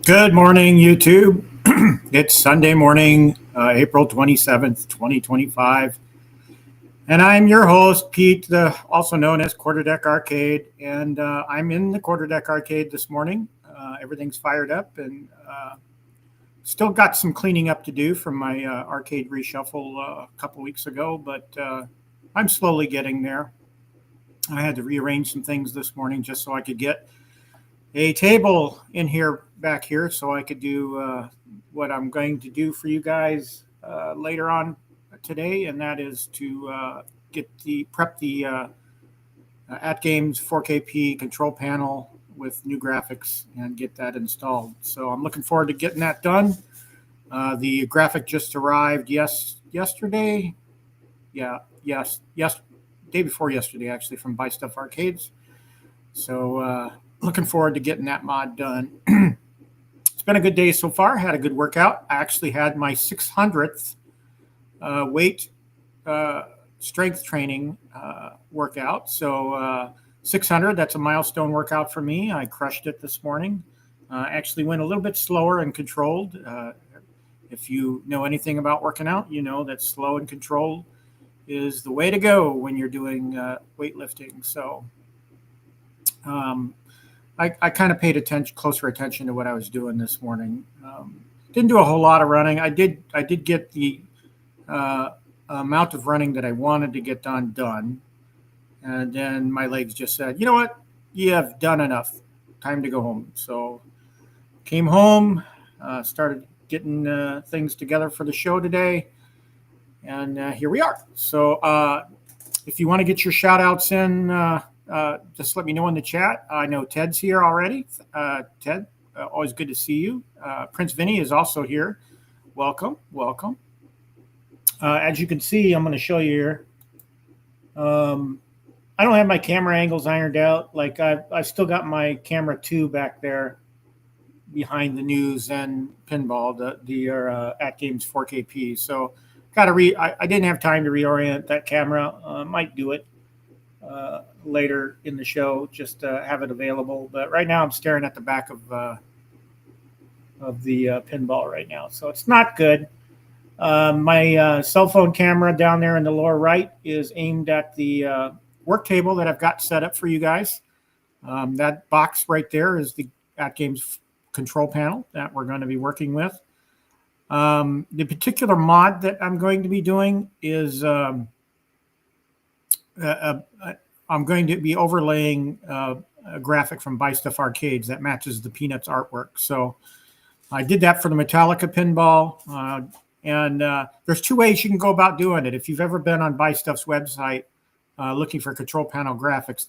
Good morning, YouTube. It's Sunday morning, April 27th, 2025. And I'm your host, Pete, also known as Crossdeck Arcade. And I'm in the Crossdeck Arcade this morning. Everything's fired up and still got some cleaning up to do from my arcade reshuffle a couple weeks ago, but I'm slowly getting there. I had to rearrange some things this morning just so I could get a table in here back here so I could do what I'm going to do for you guys later on today, and that is to prep the AtGames 4KP control panel with new graphics and get that installed. So I'm looking forward to getting that done. The graphic just arrived yesterday. Day before yesterday, actually, from BuyStuffArcades. So looking forward to getting that mod done. It's been a good day so far. Had a good workout. I actually had my 600th weight strength training workout. So 600, that's a milestone workout for me. I crushed it this morning. Actually went a little bit slower and controlled. If you know anything about working out, you know that slow and controlled is the way to go when you're doing weightlifting. So I kind of paid closer attention to what I was doing this morning. Didn't do a whole lot of running. I did get the amount of running that I wanted to get done. And then my legs just said, you know what? You have done enough. Time to go home. So came home, started getting things together for the show today. And here we are. So if you want to get your shout outs in, just let me know in the chat. I know Ted's here already. Ted, always good to see you. Prince Vinny is also here. Welcome. As you can see, I'm going to show you here. I don't have my camera angles ironed out. Like I've still got my camera 2 back there behind the news and pinball, the AtGames 4KP. So I didn't have time to reorient that camera. Might do it later in the show, just have it available. But right now I'm staring at the back of the pinball right now, so it's not good. My cell phone camera down there in the lower right is aimed at the work table that I've got set up for you guys. That box right there is the AtGames control panel that we're going to be working with. The particular mod that I'm going to be doing is I'm going to be overlaying a graphic from BuyStuffArcades that matches the Peanuts artwork. So I did that for the Metallica pinball. And there's 2 ways you can go about doing it. If you've ever been on BuyStuff's website looking for control panel graphics,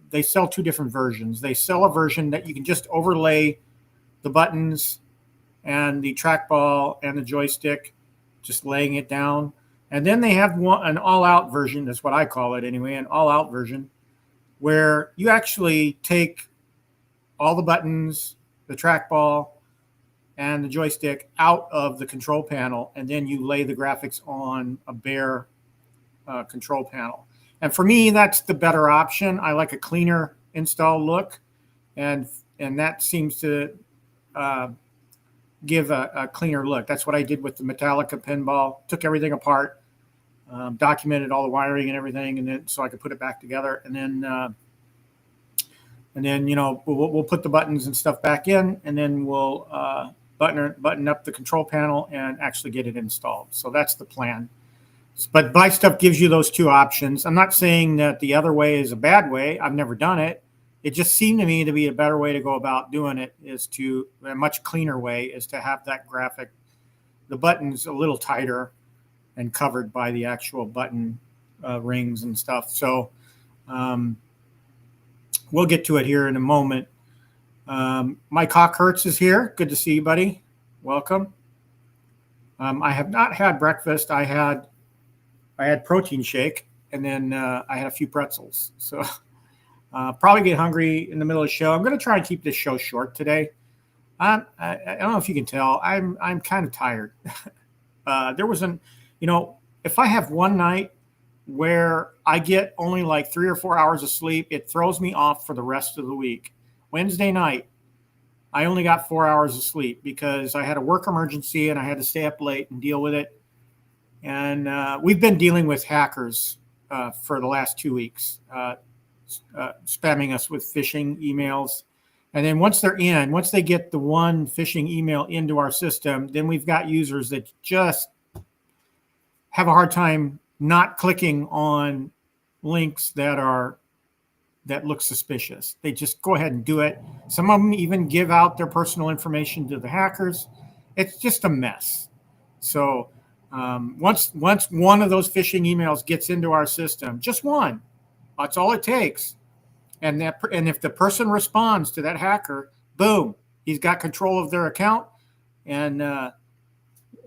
they sell 2 different versions. They sell a version that you can just overlay the buttons and the trackball and the joystick, just laying it down. And then they have an all-out version, that's what I call it anyway, an all-out version, where you actually take all the buttons, the trackball, and the joystick out of the control panel, and then you lay the graphics on a bare control panel. And for me, that's the better option. I like a cleaner install look, and that seems to give a cleaner look. That's what I did with the Metallica pinball. Took everything apart, documented all the wiring and everything, and then so I could put it back together. And then and then we'll put the buttons and stuff back in, and then we'll button up the control panel and actually get it installed. So that's the plan. But BuyStuff gives you those two options. I'm not saying that the other way is a bad way. I've never done it. It just seemed to me to be a better way to go about doing it, is to a much cleaner way, is to have that graphic, the buttons a little tighter and covered by the actual button rings and stuff. So we'll get to it here in a moment. Mike Hawkhurst is here. Good to see you, buddy. Welcome. I have not had breakfast. I had protein shake, and then I had a few pretzels. So probably get hungry in the middle of the show. I'm going to try and keep this show short today. I don't know if you can tell. I'm kind of tired. There wasn't, if I have one night where I get only like 3 or 4 hours of sleep, it throws me off for the rest of the week. Wednesday night, I only got 4 hours of sleep because I had a work emergency and I had to stay up late and deal with it. And we've been dealing with hackers for the last 2 weeks, spamming us with phishing emails. And then once they get the one phishing email into our system, then we've got users that just have a hard time not clicking on links that look suspicious. They just go ahead and do it. Some of them even give out their personal information to the hackers. It's just a mess. So once one of those phishing emails gets into our system, just one, that's all it takes. And if the person responds to that hacker, boom, he's got control of their account, and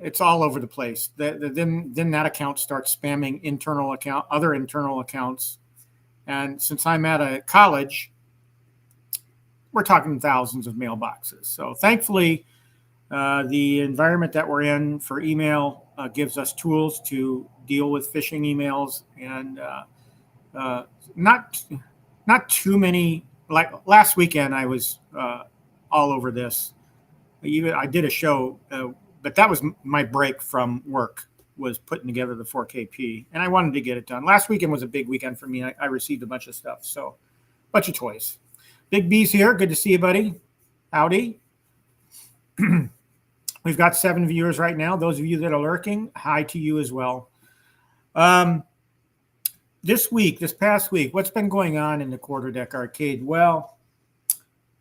it's all over the place. Then that account starts spamming other internal accounts. And since I'm at a college, we're talking thousands of mailboxes. So thankfully, the environment that we're in for email gives us tools to deal with phishing emails, and not too many. Like last weekend, I was all over this. I did a show, but that was my break from work, was putting together the 4KP, and I wanted to get it done. Last weekend was a big weekend for me. I received a bunch of stuff, so a bunch of toys. Big B's here. Good to see you, buddy. Howdy. We've got 7 viewers right now. Those of you that are lurking, hi to you as well. This past week, what's been going on in the Crossdeck arcade? Well,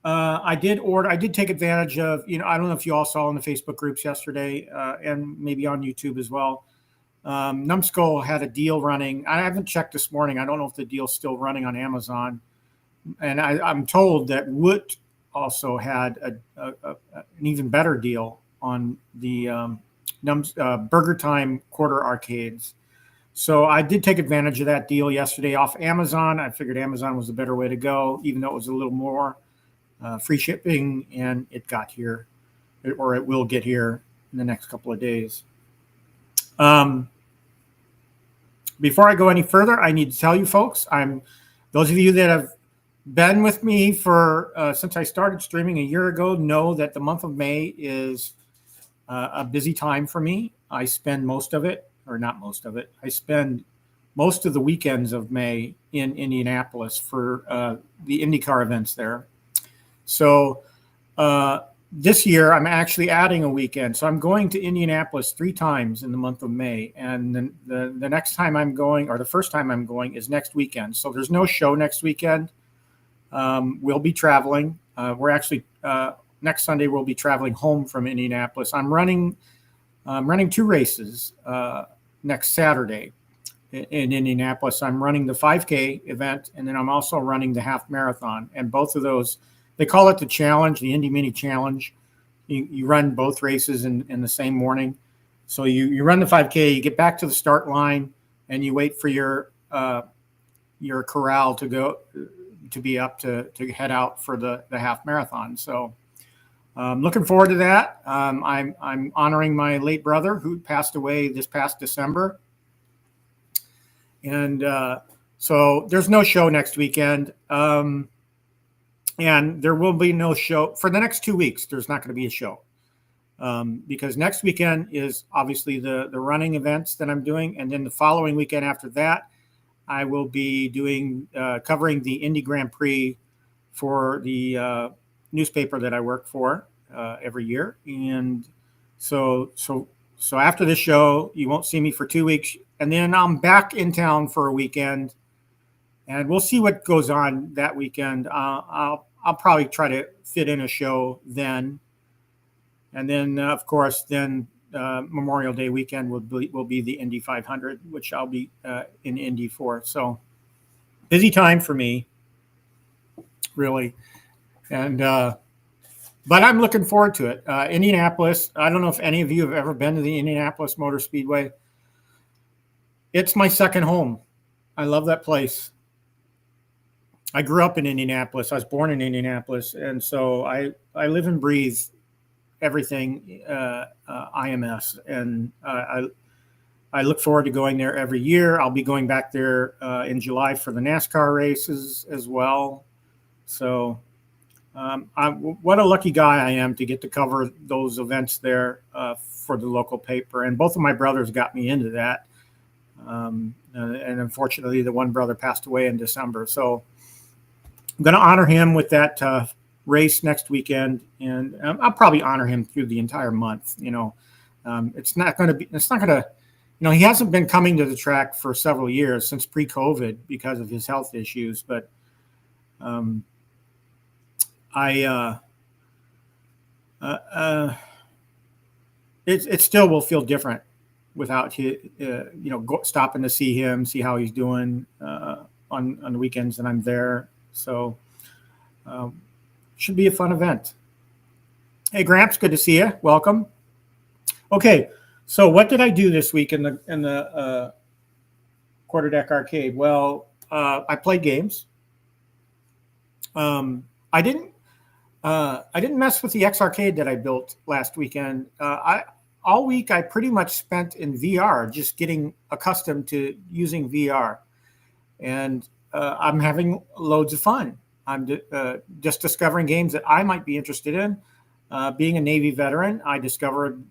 I did take advantage of, I don't know if you all saw in the Facebook groups yesterday, and maybe on YouTube as well. Numbskull had a deal running. I haven't checked this morning. I don't know if the deal's still running on Amazon. And I'm told that Woot also had an even better deal on the Burger Time quarter arcades. So I did take advantage of that deal yesterday off Amazon. I figured Amazon was a better way to go, even though it was a little more free shipping, and it got here, or it will get here in the next couple of days. Before I go any further, I need to tell you folks, those of you that have been with me for since I started streaming a year ago know that the month of May is a busy time for me. I spend most of it, or not most of it, I spend most of the weekends of May in Indianapolis for the IndyCar events there. So this year I'm actually adding a weekend. So I'm going to Indianapolis 3 times in the month of May. And then the next time I'm going, or the first time I'm going, is next weekend. So there's no show next weekend. We'll be traveling. We're actually, next Sunday, we'll be traveling home from Indianapolis. I'm running 2 races next Saturday in Indianapolis. I'm running the 5K event, and then I'm also running the half marathon. And both of those, they call it the challenge, the Indy Mini Challenge. You run both races in the same morning. So you run the 5K, you get back to the start line, and you wait for your corral to be up to head out for the half marathon. So looking forward to that. I'm honoring my late brother who passed away this past December. And so there's no show next weekend. And there will be no show for the next 2 weeks. There's not going to be a show because next weekend is obviously the running events that I'm doing. And then the following weekend after that, I will be doing covering the Indy Grand Prix for the newspaper that I work for every year. And so after this show, you won't see me for 2 weeks, and then I'm back in town for a weekend, and we'll see what goes on that weekend. I'll probably try to fit in a show then, and then of course Memorial Day weekend will be the Indy 500, which I'll be in Indy for. So busy time for me, really, and but I'm looking forward to it. Indianapolis. I don't know if any of you have ever been to the Indianapolis Motor Speedway. It's my second home. I love that place. I grew up in Indianapolis. I was born in Indianapolis, and so I live and breathe everything IMS, and I look forward to going there every year. I'll be going back there in July for the NASCAR races as well. So what a lucky guy I am to get to cover those events there for the local paper. And both of my brothers got me into that. And unfortunately, the one brother passed away in December. So I'm going to honor him with that race next weekend, and I'll probably honor him through the entire month. It's not going to, he hasn't been coming to the track for several years since pre-COVID because of his health issues, but it still will feel different without his, stopping to see him, see how he's doing on the weekends, and I'm there. So should be a fun event. Hey, Gramps, good to see you. Welcome. Okay, so what did I do this week in the Quarterdeck Arcade? Well, I played games. I didn't mess with the X Arcade that I built last weekend. All week I pretty much spent in VR, just getting accustomed to using VR, and I'm having loads of fun. I'm just discovering games that I might be interested in. Being a Navy veteran, I discovered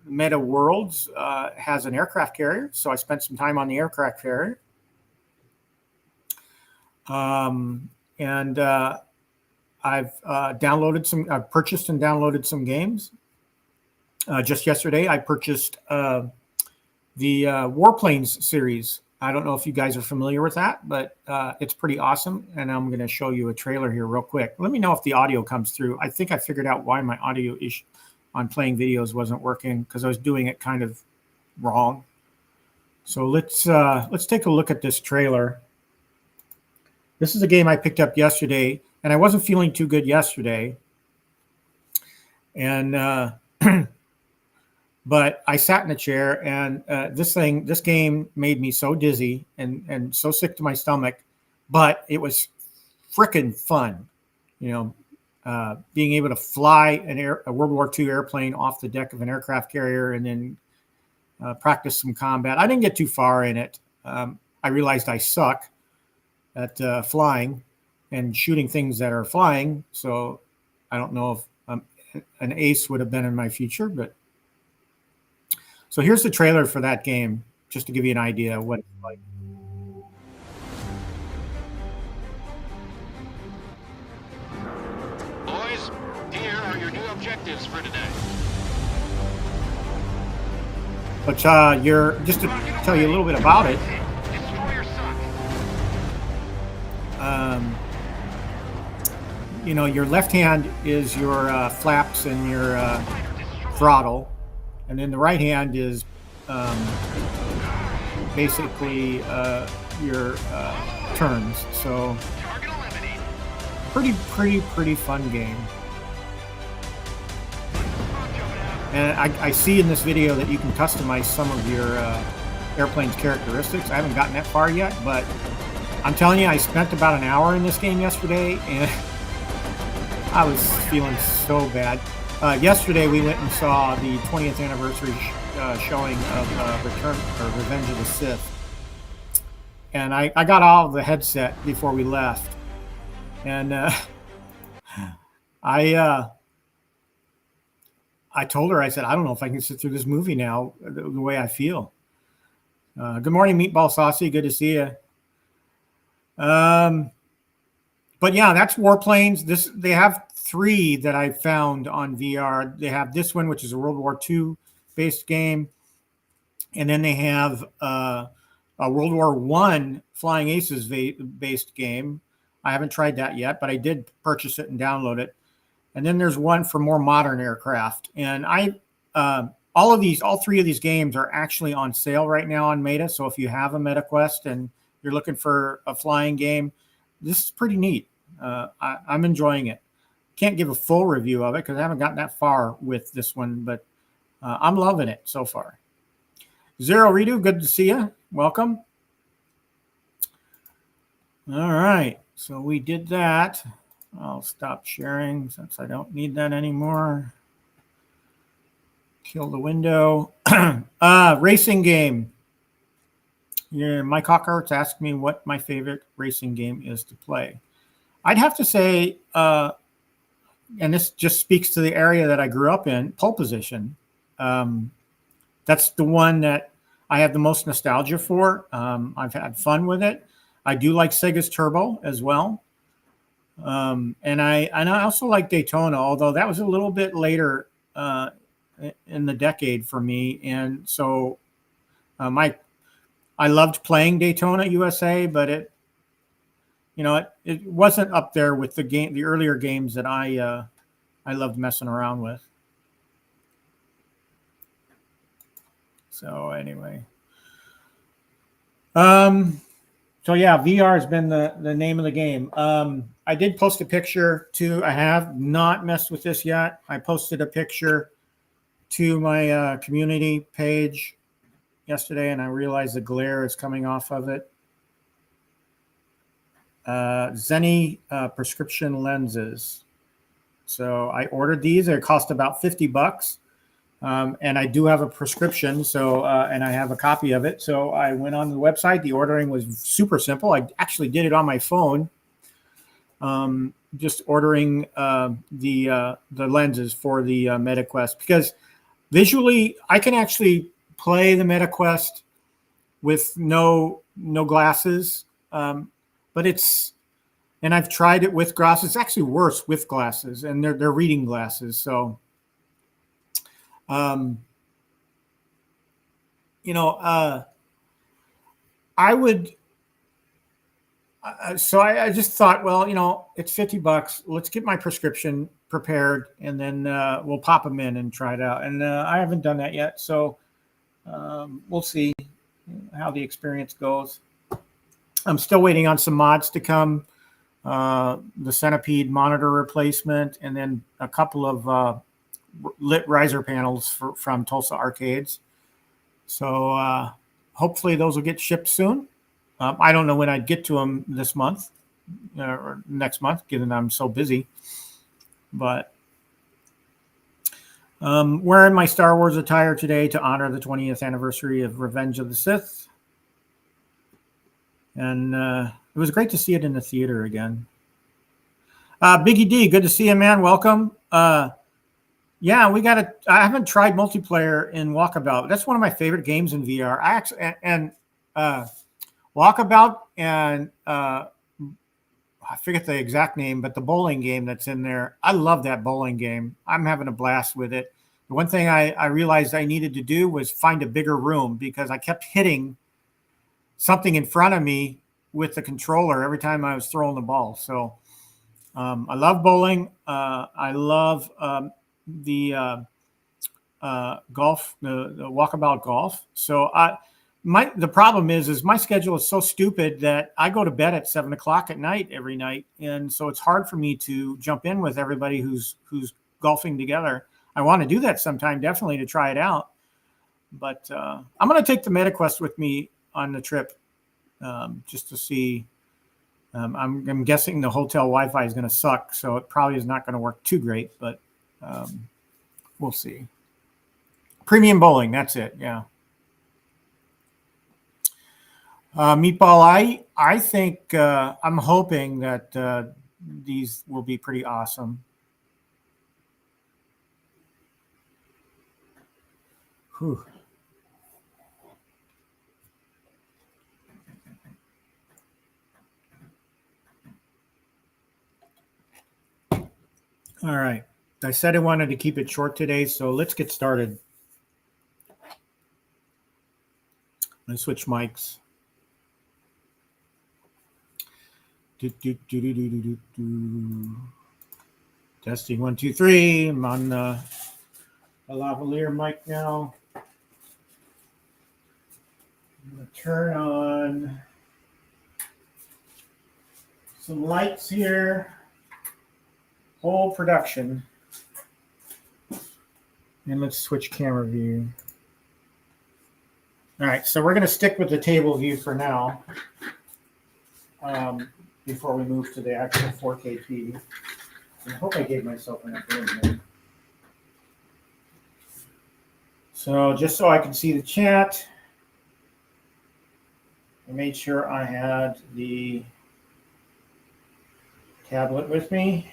Meta Worlds has an aircraft carrier, so I spent some time on the aircraft carrier. And I've purchased and downloaded some games. Just yesterday, I purchased the Warplanes series. I don't know if you guys are familiar with that, but it's pretty awesome. And I'm going to show you a trailer here real quick. Let me know if the audio comes through. I think I figured out why my audio issue on playing videos wasn't working, because I was doing it kind of wrong. So let's take a look at this trailer. This is a game I picked up yesterday, and I wasn't feeling too good yesterday. And but I sat in a chair, and this game made me so dizzy and so sick to my stomach, but it was frickin' fun. Being able to fly a World War II airplane off the deck of an aircraft carrier and then practice some combat. I didn't get too far in it. I realized I suck at flying and shooting things that are flying. So I don't know if an ace would have been in my future, but so here's the trailer for that game, just to give you an idea of what it's like. Boys, here are your new objectives for today. But just to tell you a little bit about it. Destroyer suck. Your left hand is your flaps and your throttle, and then the right hand is basically your turns. So pretty fun game. And I see in this video that you can customize some of your airplane's characteristics. I haven't gotten that far yet, but I'm telling you, I spent about an hour in this game yesterday, and I was feeling so bad. Yesterday, we went and saw the 20th anniversary showing of Revenge of the Sith. And I got all of the headset before we left. And I told her, I said, I don't know if I can sit through this movie now the way I feel. Good morning, Meatball Saucy. Good to see you. But yeah, that's Warplanes. They have 3 that I found on VR. They have this one, which is a World War II based game, and then they have a World War One Flying Aces based game. I haven't tried that yet, but I did purchase it and download it. And then there's one for more modern aircraft. And all 3 of these games are actually on sale right now on Meta. So if you have a MetaQuest and you're looking for a flying game, this is pretty neat. I'm enjoying it. Can't give a full review of it because I haven't gotten that far with this one, but I'm loving it so far. Zero Redo, good to see you. Welcome. All right, so we did that. I'll stop sharing since I don't need that anymore. Kill the window. Racing game. Yeah, Mike Hawkert's asked me what my favorite racing game is to play. I'd have to say, and this just speaks to the area that I grew up in, Pole Position. That's the one that I have the most nostalgia for. I've had fun with it. I do like Sega's Turbo as well. And I also like Daytona, although that was a little bit later in the decade for me. And so I loved playing Daytona USA, but it wasn't up there with the earlier games that I loved messing around with. So anyway, so yeah, VR has been the name of the game. I did post a picture too. I have not messed with this yet. I posted a picture to my community page yesterday, and I realized the glare is coming off of it. Zenny prescription lenses. So I ordered these. They cost about $50. And I do have a prescription, so and I have a copy of it. So I went on the website. The ordering was super simple. I actually did it on my phone, just ordering the lenses for the MetaQuest, because visually I can actually play the MetaQuest with no glasses, but and I've tried it with glasses. It's actually worse with glasses, and they're reading glasses, so. I would. So I just thought, well, it's $50. Let's get my prescription prepared, and then we'll pop them in and try it out. And I haven't done that yet, so we'll see how the experience goes. I'm still waiting on some mods to come. The Centipede monitor replacement, and then a couple of lit riser panels from Tulsa Arcades. So hopefully those will get shipped soon. I don't know when I'd get to them this month or next month, given I'm so busy. But wearing my Star Wars attire today to honor the 20th anniversary of Revenge of the Sith. And it was great to see it in the theater again. Biggie D, good to see you, man. Welcome. Yeah, I haven't tried multiplayer in Walkabout. That's one of my favorite games in VR. Walkabout and I forget the exact name, but the bowling game that's in there. I love that bowling game. I'm having a blast with it. The one thing I realized I needed to do was find a bigger room, because I kept hitting something in front of me with the controller every time I was throwing the ball. So I love bowling. I love the golf, the Walkabout golf. So the problem is my schedule is so stupid that I go to bed at 7 o'clock at night every night, and so it's hard for me to jump in with everybody who's golfing together. I want to do that sometime, definitely, to try it out. But I'm going to take the MetaQuest with me on the trip, just to see. I'm guessing the hotel Wi-Fi is going to suck, so it probably is not going to work too great, but we'll see. Premium bowling, that's it, yeah. Meatball, I think I'm hoping that these will be pretty awesome. Whew. All right. I said I wanted to keep it short today, so let's get started. Let's switch mics. Testing 1, 2, 3. I'm on the lavalier mic now. I'm going to turn on some lights here. Whole production. And let's switch camera view. All right, so we're going to stick with the table view for now before we move to the actual 4K. I hope I gave myself enough room here. So just so I can see the chat, I made sure I had the tablet with me.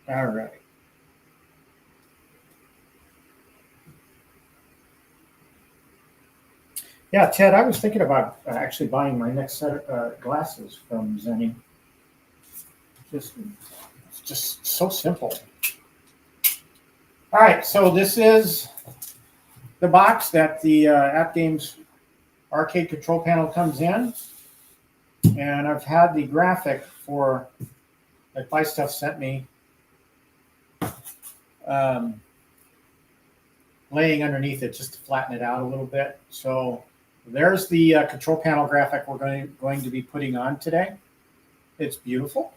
All right. Yeah, Ted, I was thinking about actually buying my next set of glasses from Zenny. It's just so simple. All right, so this is the box that the AtGames Arcade Control Panel comes in. And I've had the graphic for that BuyStuff sent me laying underneath it just to flatten it out a little bit. So there's the control panel graphic we're going to be putting on today. It's beautiful.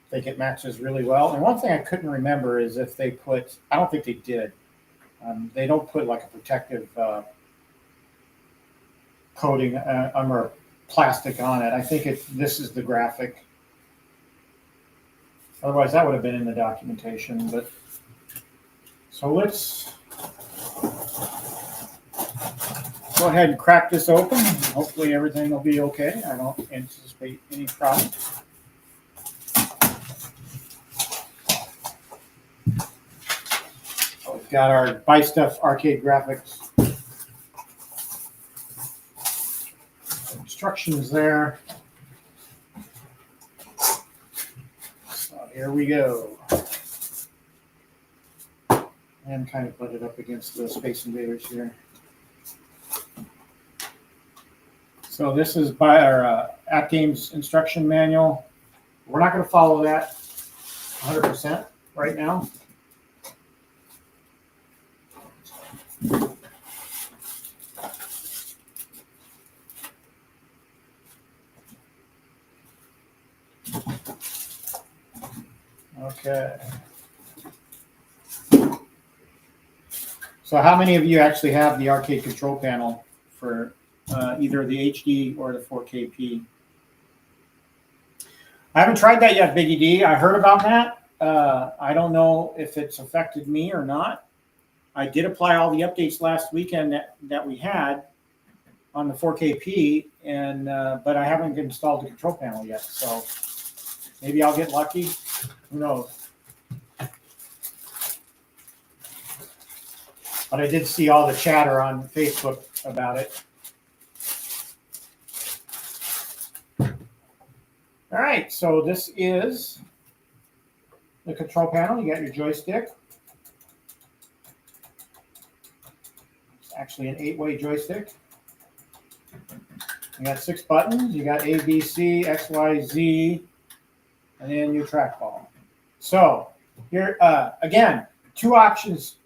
I think it matches really well. And one thing I couldn't remember is if they put, I don't think they did, they don't put like a protective coating or plastic on it. I think this is the graphic. Otherwise, that would have been in the documentation. But so let's go ahead and crack this open. Hopefully everything will be okay. I don't anticipate any problem. So we've got our BuyStuff arcade graphics. Instructions there. So here we go. And kind of put it up against the Space Invaders here. So this is by our AtGames instruction manual. We're not going to follow that 100% right now. Okay. So how many of you actually have the arcade control panel for either the HD or the 4KP? I haven't tried that yet, Biggie D. I heard about that. I don't know if it's affected me or not. I did apply all the updates last weekend that we had on the 4KP, and but I haven't installed the control panel yet. So maybe I'll get lucky. Who knows? But I did see all the chatter on Facebook about it. All right, so this is the control panel. You got your joystick. It's actually an 8-way joystick. You got 6 buttons. You got A, B, C, X, Y, Z, and then your trackball. So here, again, 2 options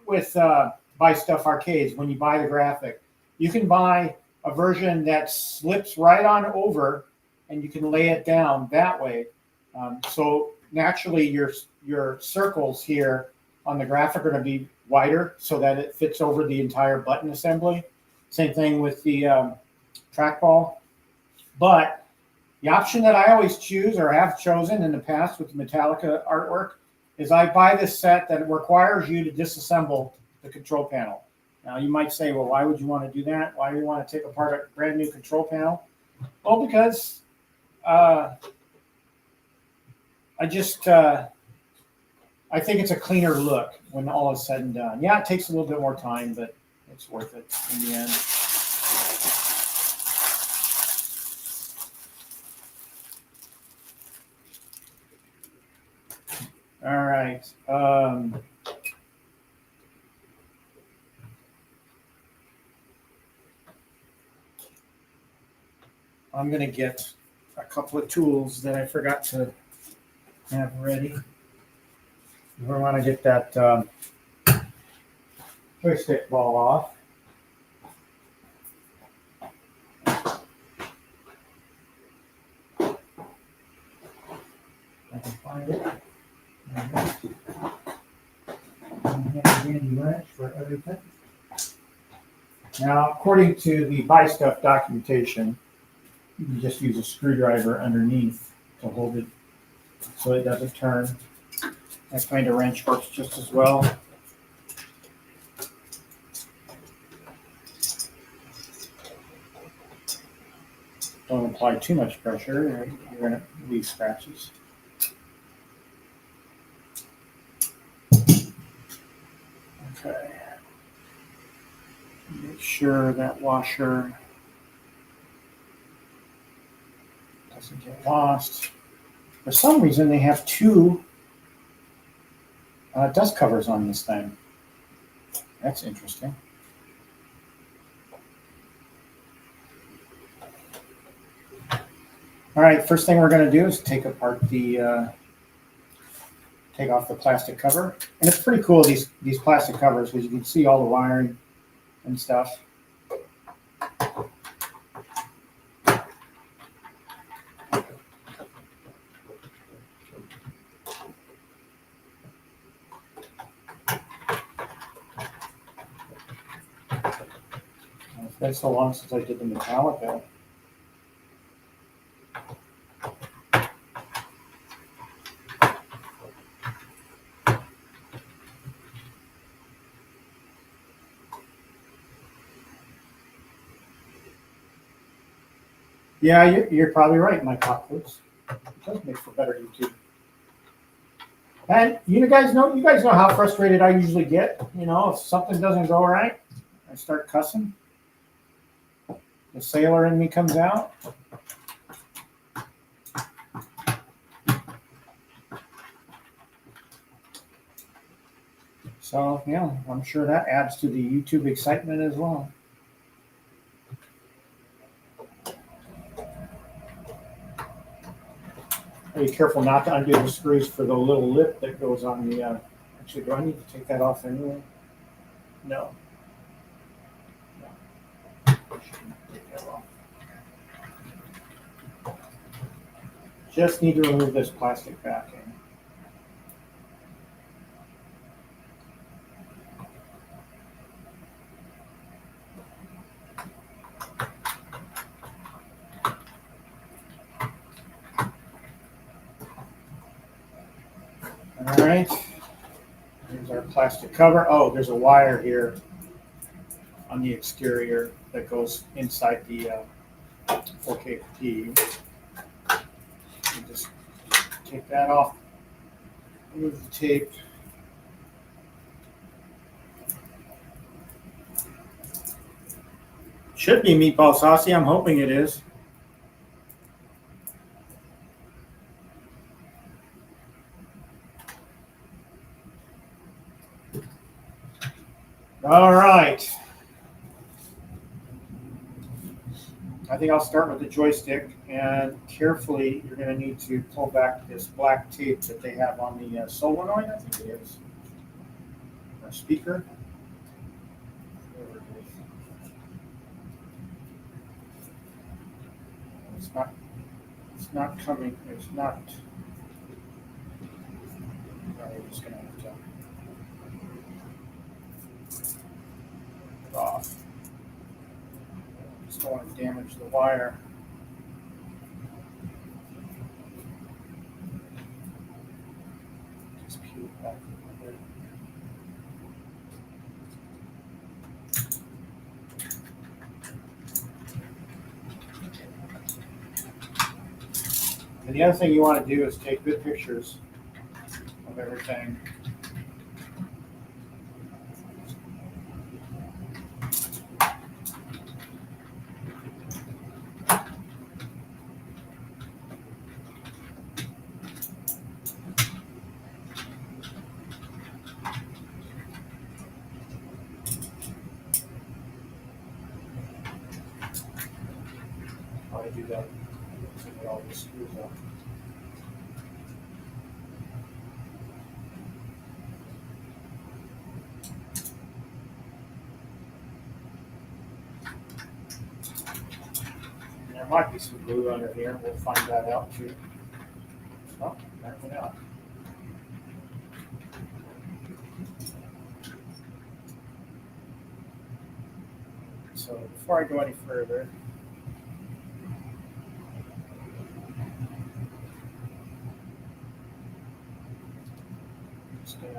with BuyStuffArcades when you buy the graphic. You can buy a version that slips right on over, and you can lay it down that way. So naturally, your circles here on the graphic are going to be wider so that it fits over the entire button assembly. Same thing with the trackball. But the option that I always choose or have chosen in the past with the Metallica artwork is I buy this set that requires you to disassemble the control panel. Now you might say, well, why would you want to do that? Why do you want to take apart a brand new control panel? Well, because I think it's a cleaner look when all is said and done. Yeah, it takes a little bit more time, but it's worth it in the end. All right. I'm going to get a couple of tools that I forgot to have ready. We want to get that joystick ball off. I can find it. Handy wrench for everything. Now, according to the BuyStuff documentation, you can just use a screwdriver underneath to hold it so it doesn't turn. That kind of wrench works just as well. Don't apply too much pressure, you're going to leave scratches. Okay. Make sure that washer doesn't get lost. For some reason, they have two dust covers on this thing. That's interesting. All right, first thing we're going to do is take apart the, take off the plastic cover. And it's pretty cool, these plastic covers, because you can see all the wiring and stuff. It's been so long since I did the Metallica. Yeah, you're probably right, Mike Hopkins. It does make for better YouTube. And you guys know how frustrated I usually get. You know, if something doesn't go right, I start cussing. The sailor in me comes out. So yeah, I'm sure that adds to the YouTube excitement as well. Be careful not to undo the screws for the little lip that goes on the, actually, do I need to take that off anyway? No. I shouldn't take that off. Just need to remove this plastic backing. All right, here's our plastic cover. Oh, there's a wire here on the exterior that goes inside the 4K. Just take that off, remove the tape. Should be meatball saucy, I'm hoping it is. All right. I think I'll start with the joystick, and carefully you're going to need to pull back this black tape that they have on the solenoid, I think it is, or speaker. It's not coming, it's not. We're just going to have to put it off. Just don't want to damage the wire. Just peel it back a little bit. And the other thing you want to do is take good pictures of everything. I do that. So it all just screws up. And there might be some glue under here. We'll find that out too. Oh, that went out. So before I go any further, I'm just gonna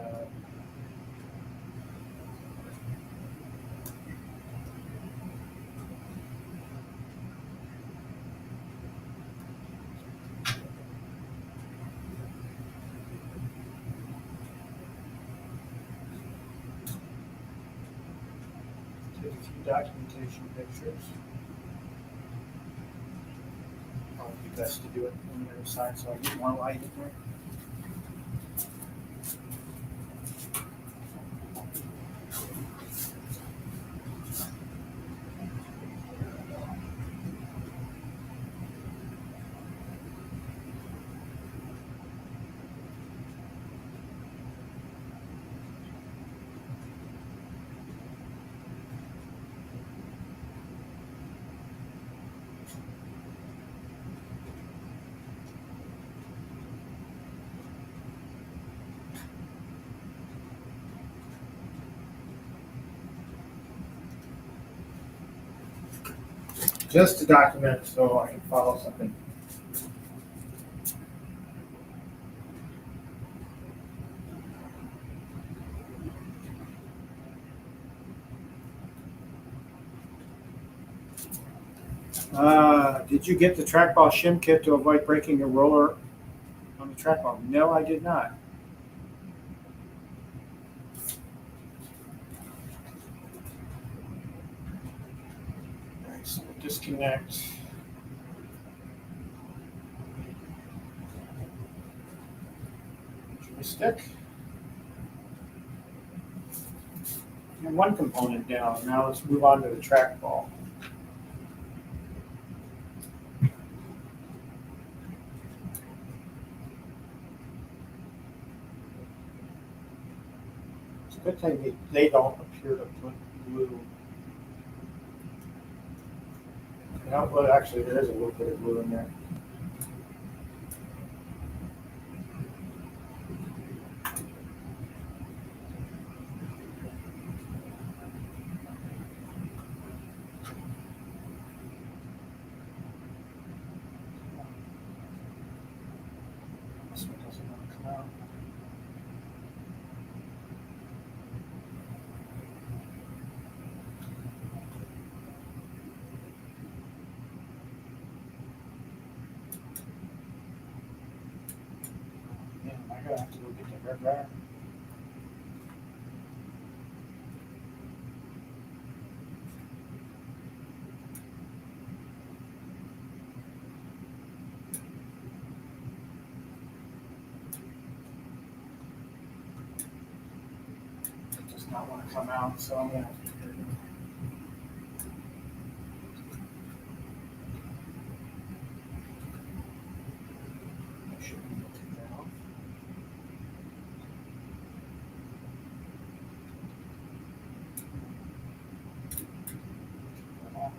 take a few documentation pictures. Probably best to do it on the other side so I get more light in there. Just to document so I can follow something. Did you get the trackball shim kit to avoid breaking your roller on the trackball? No, I did not. All right, so we'll disconnect. Joystick. And one component down. Now let's move on to the trackball. It's a good thing they don't appear to put glue. Yeah, well, actually, there is a little bit of glue in there. This one doesn't want to come out. Yeah, I gotta have to go get the hair dryer. It does not want to come out, so I'm gonna have to. I should be able to take that off. Take that off.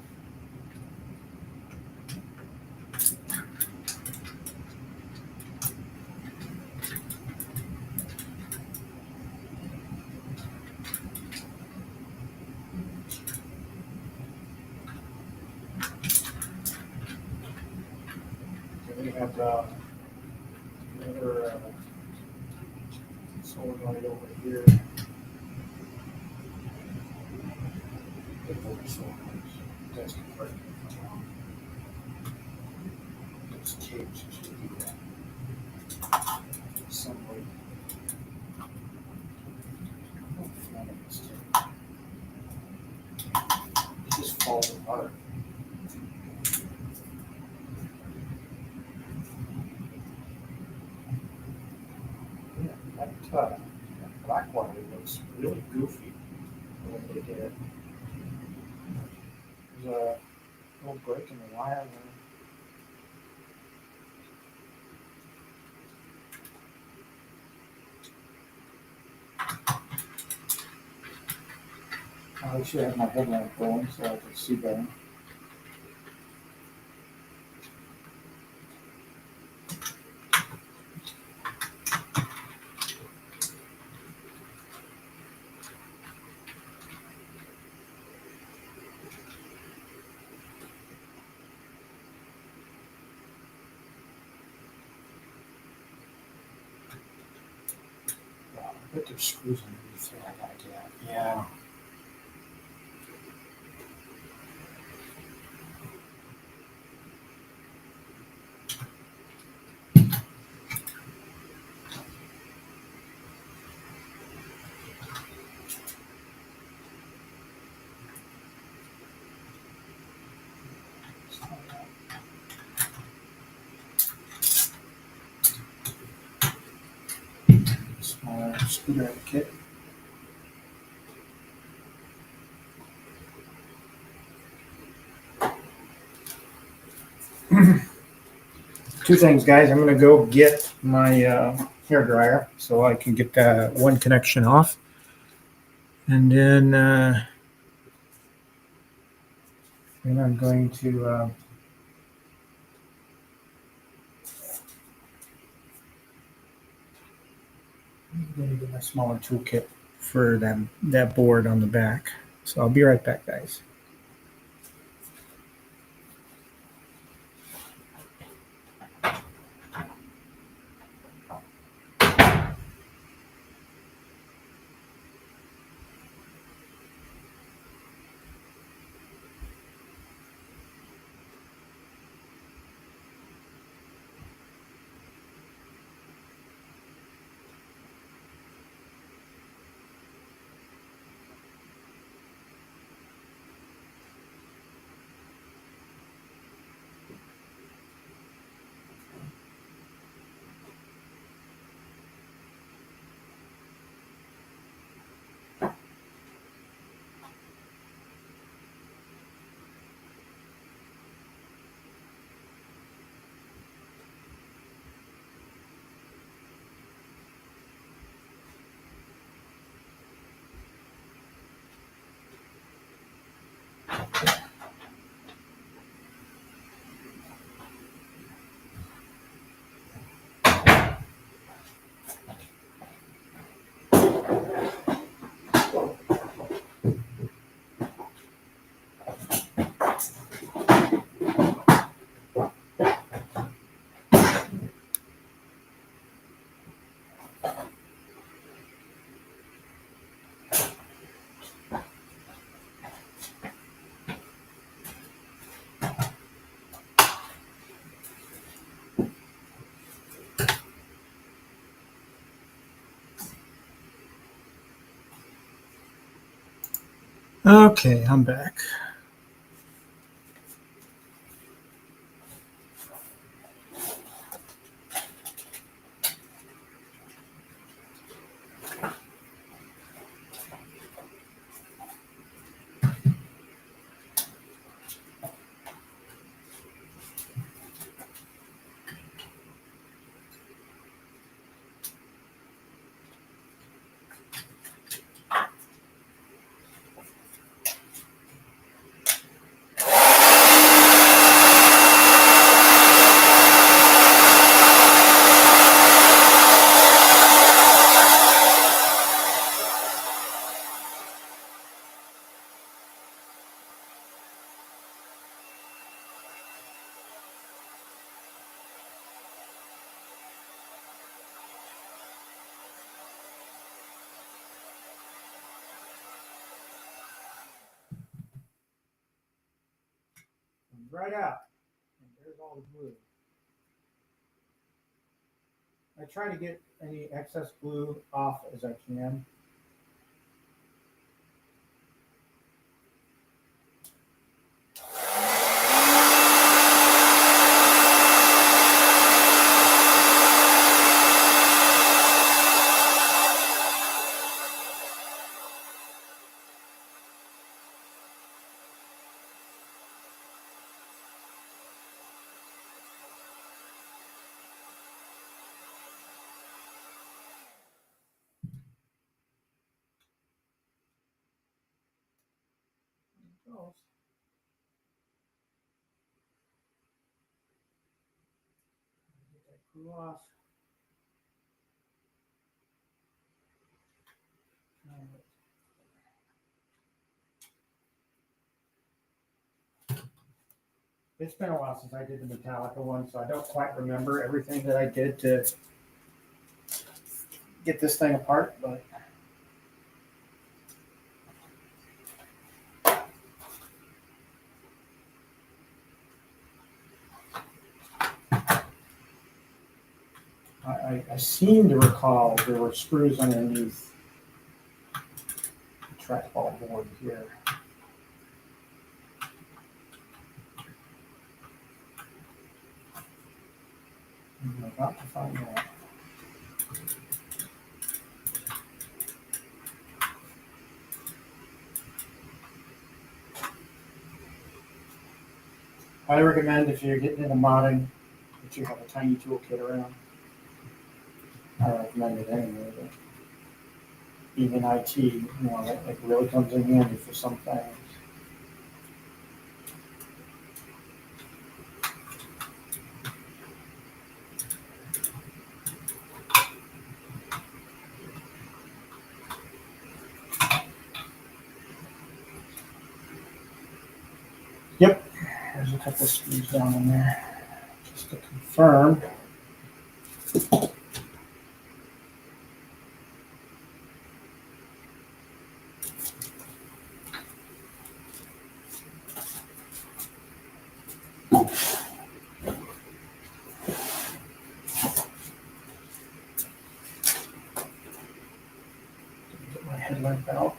Okay, we have another solenoid over here. Over solenoids. That's the part. It's taped to the assembly. Oh, flat of this tape. It just falls apart. Yeah, that black wire looks really goofy when they did it. There's a little break in the wire there. I should have my headlamp going so I can see better. Wow, I bet there's screws underneath there I gotta get. Yeah. Smaller screwdriver kit. Two things, guys. I'm going to go get my hair dryer so I can get that one connection off. And then I'm going to get my smaller toolkit for that board on the back. So I'll be right back, guys. Okay, I'm back. Right out. And there's all the glue. I try to get any excess glue off as I can. goes. Get that screw off. It's been a while since I did the Metallica one, so I don't quite remember everything that I did to get this thing apart, but I seem to recall there were screws underneath the trackball board here. I'm about to find out. I recommend if you're getting into modding that you have a tiny toolkit around. I recommend it anyway, but even IT, it really comes in handy for some things. Yep, there's a couple of screws down in there. Just to confirm. Get my headlamp out.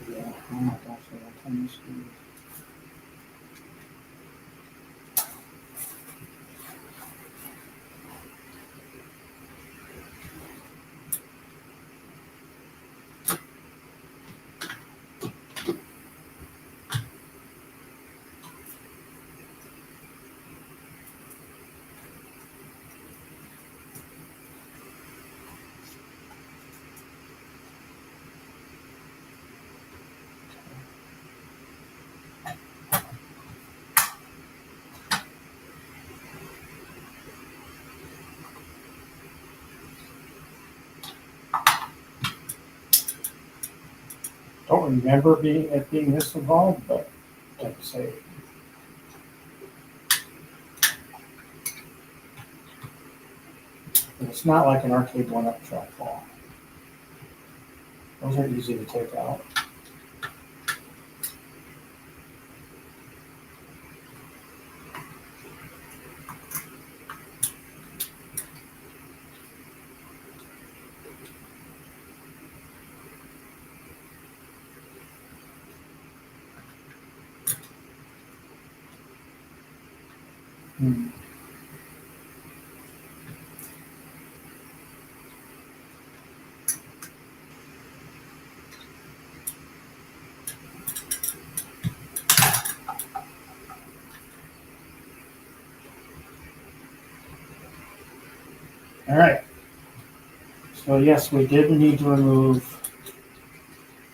Yeah, oh my gosh, I got tiny screws. Don't remember it being this involved, but like I say, it's not like an arcade one-up trackball. Those are easy to take out. All right. So yes, we did need to remove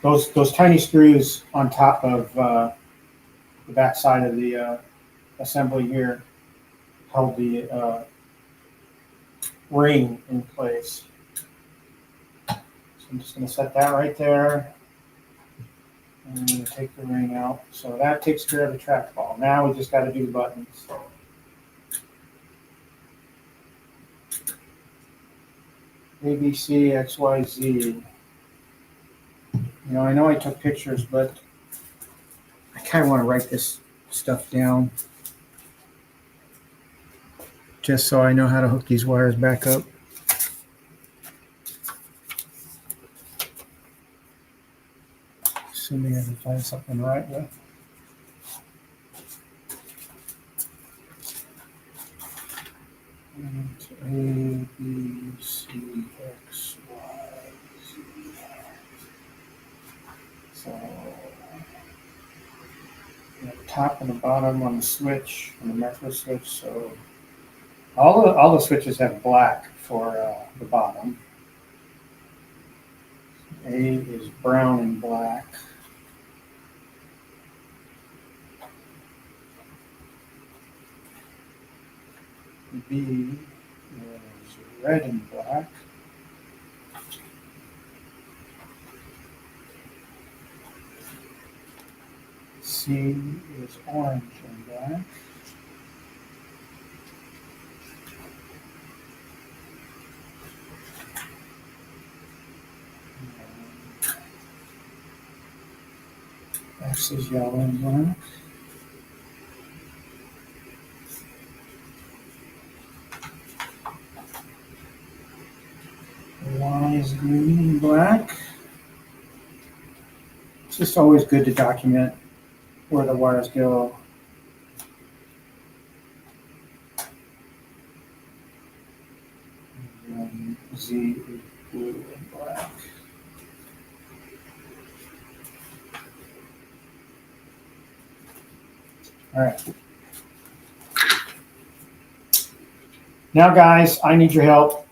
those tiny screws on top of the back side of the assembly here held the ring in place. So I'm just going to set that right there. And I'm going to take the ring out. So that takes care of the trackball. Now we just got to do the buttons. A, B, C, X, Y, Z. I know I took pictures, but I kind of want to write this stuff down just so I know how to hook these wires back up. Assuming I can find something right with. A, B, C, X, Y, Z. So the top and the bottom on the switch, on the macro switch. So all the switches have black for the bottom. A is brown and black. B is red and black. C is orange and black. X is yellow and black. Y is green and black. It's just always good to document where the wires go. And Z is blue and black. All right. Now, guys, I need your help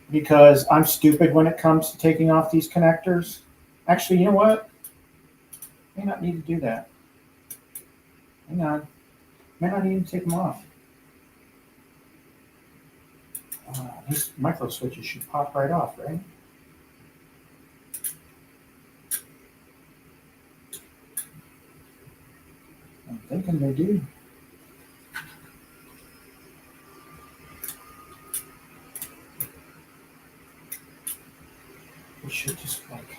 because I'm stupid when it comes to taking off these connectors. Actually, you know what? May not need to do that. Hang on. May not need to take them off. These micro switches should pop right off, right? I'm thinking they do. We should just like.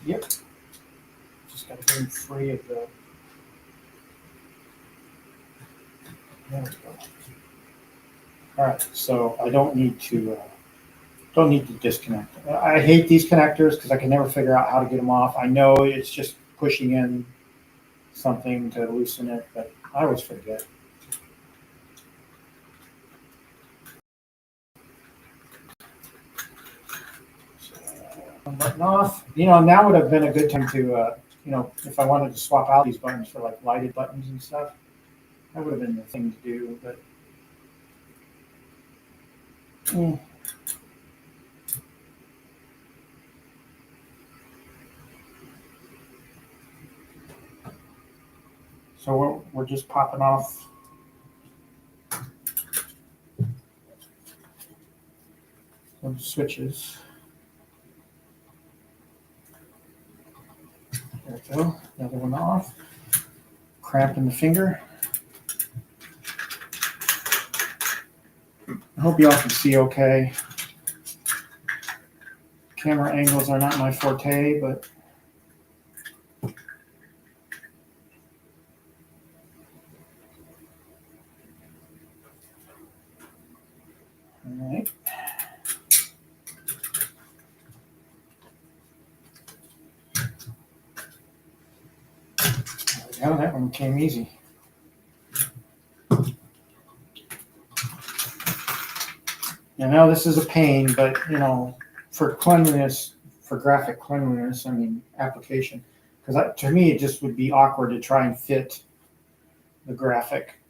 Yep. Just got to get them free of the. There we go. All right, so I don't need to disconnect. I hate these connectors because I can never figure out how to get them off. I know it's just pushing in something to loosen it, but I always forget. Button off. You know, now would have been a good time to, you know, if I wanted to swap out these buttons for like lighted buttons and stuff, that would have been the thing to do. But so we're just popping off some switches. There we go. Another one off. Cramping the finger. I hope you all can see okay. Camera angles are not my forte, but all right. There we go. That one came easy. I know this is a pain, but you know, for cleanliness, for graphic cleanliness, I mean application, because to me it just would be awkward to try and fit the graphic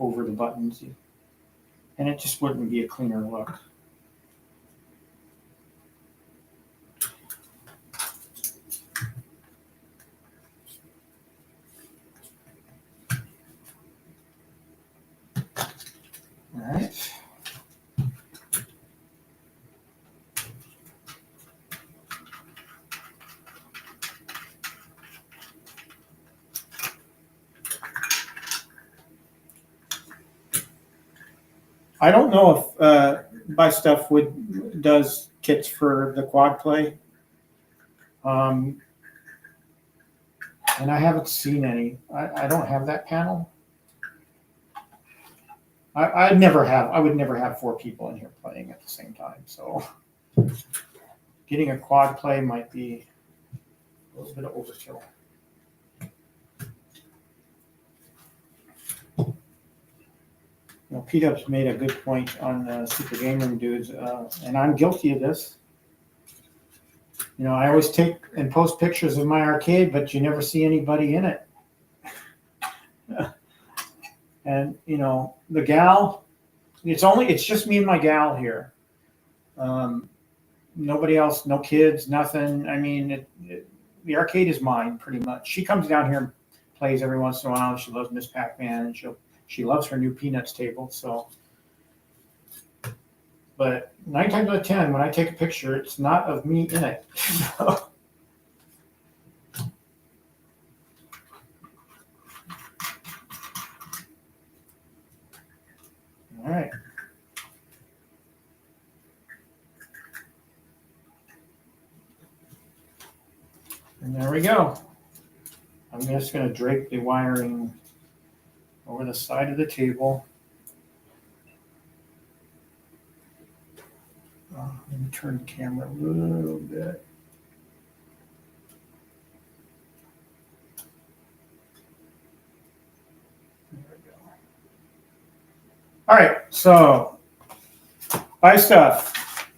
over the buttons, and it just wouldn't be a cleaner look. All right. I don't know if BuyStuff does kits for the quad play, and I haven't seen any. I don't have that panel. I would never have 4 people in here playing at the same time. So getting a quad play might be a little bit of overkill. Peanuts made a good point on the Super Game Room dudes, and I'm guilty of this. I always take and post pictures of my arcade, but you never see anybody in it. And the gal, it's just me and my gal here. Nobody else, no kids, nothing. I mean, the arcade is mine pretty much. She comes down here and plays every once in a while. She loves Miss Pac-Man, and she loves her new Peanuts table. So, but 9 times out of 10, when I take a picture, it's not of me in it. All right. And there we go. I'm just going to drape the wiring over the side of the table. Let me turn the camera a little bit. There we go. All right, so buy stuff.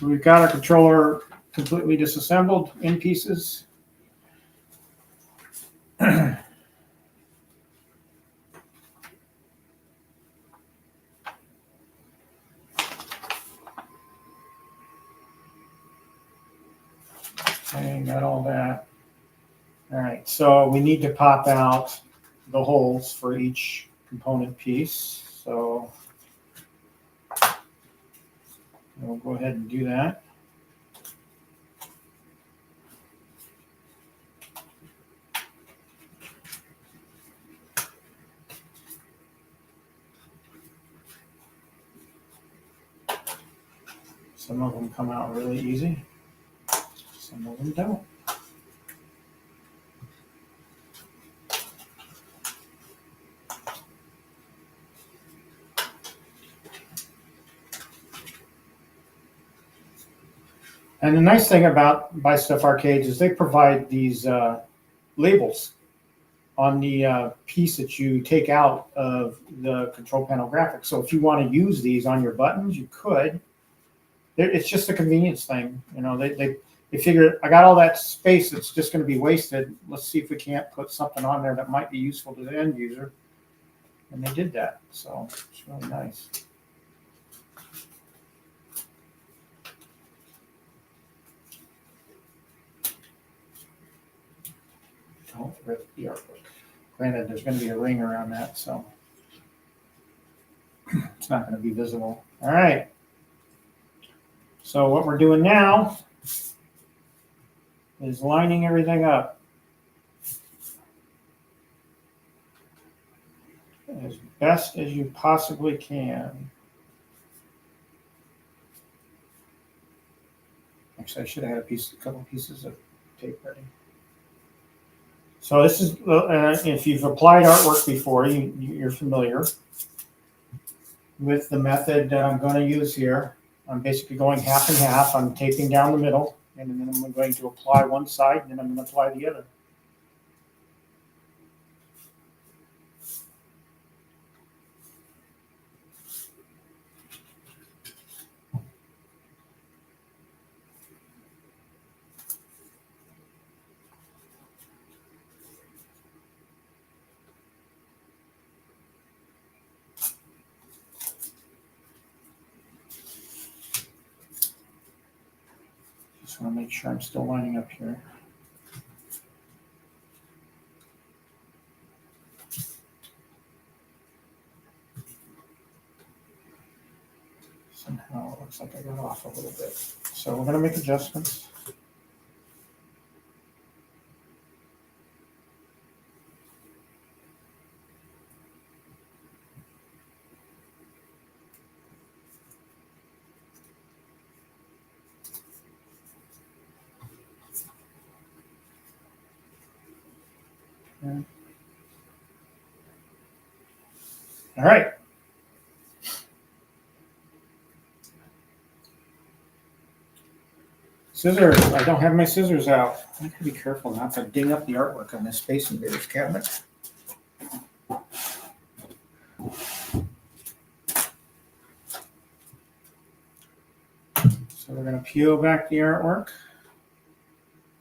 We've got our controller completely disassembled in pieces. Okay, got all that. All right, so we need to pop out the holes for each component piece. So we'll go ahead and do that. Some of them come out really easy. Some of them don't. And the nice thing about BuyStuffArcades is they provide these labels on the piece that you take out of the control panel graphics. So if you want to use these on your buttons, you could. It's just a convenience thing. They figure, I got all that space that's just going to be wasted. Let's see if we can't put something on there that might be useful to the end user. And they did that. So it's really nice. Don't rip the artwork. Granted, there's going to be a ring around that, so it's not going to be visible. All right. So what we're doing now is lining everything up as best as you possibly can. Actually, I should have had a couple pieces of tape ready. So this is, if you've applied artwork before, you're familiar with the method that I'm going to use here. I'm basically going half and half. I'm taping down the middle, and then I'm going to apply one side, and then I'm going to apply the other. Just want to make sure I'm still lining up here. Somehow it looks like I got off a little bit. So we're going to make adjustments. Okay. All right. Scissors. I don't have my scissors out. I have to be careful not to ding up the artwork on this Space Invaders cabinet. So we're going to peel back the artwork,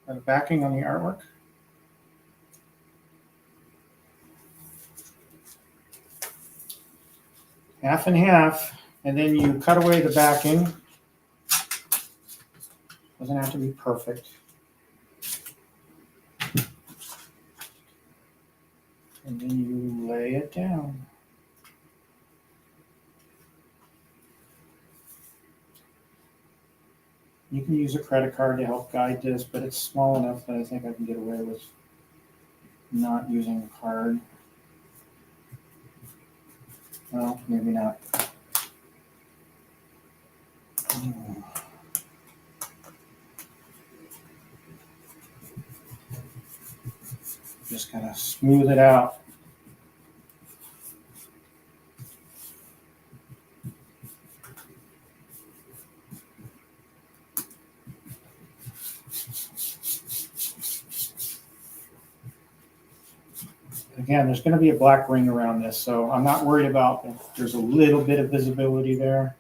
or the backing on the artwork. Half and half, and then you cut away the backing. Doesn't have to be perfect. And then you lay it down. You can use a credit card to help guide this, but it's small enough that I think I can get away with not using a card. Well, maybe not. Just kind of smooth it out. Again, there's going to be a black ring around this, so I'm not worried about if there's a little bit of visibility there.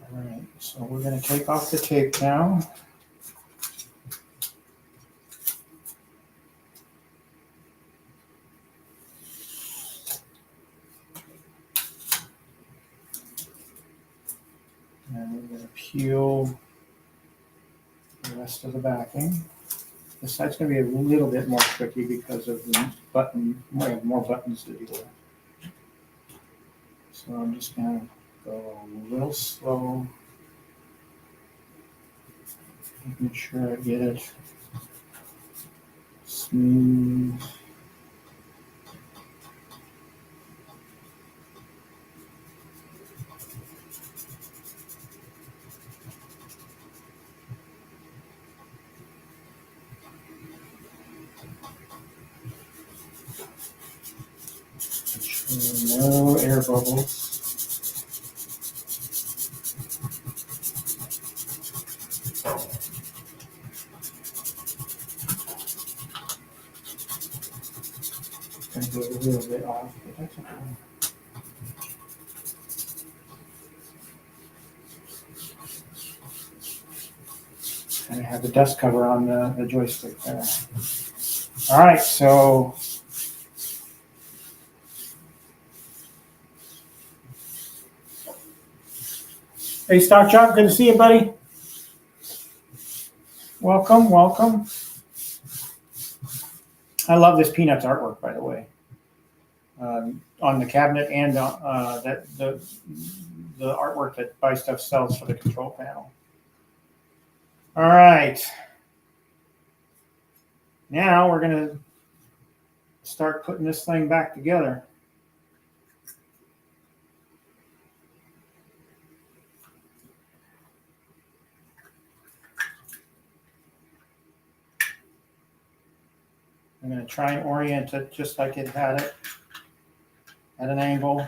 All right, so we're going to take off the tape now. And we're going to peel the rest of the backing. This side's going to be a little bit more tricky because of the button. We have more buttons to deal with. So I'm just going to go a little slow, making sure I get it smooth. No air bubbles. Gonna go a little bit off, but that's okay. And I have the dust cover on the joystick there. All right, so hey, Stock Chop, good to see you, buddy. Welcome, welcome. I love this Peanuts artwork, by the way, on the cabinet and the artwork that BuyStuff sells for the control panel. All right. Now we're going to start putting this thing back together. I'm going to try and orient it just like it had it at an angle.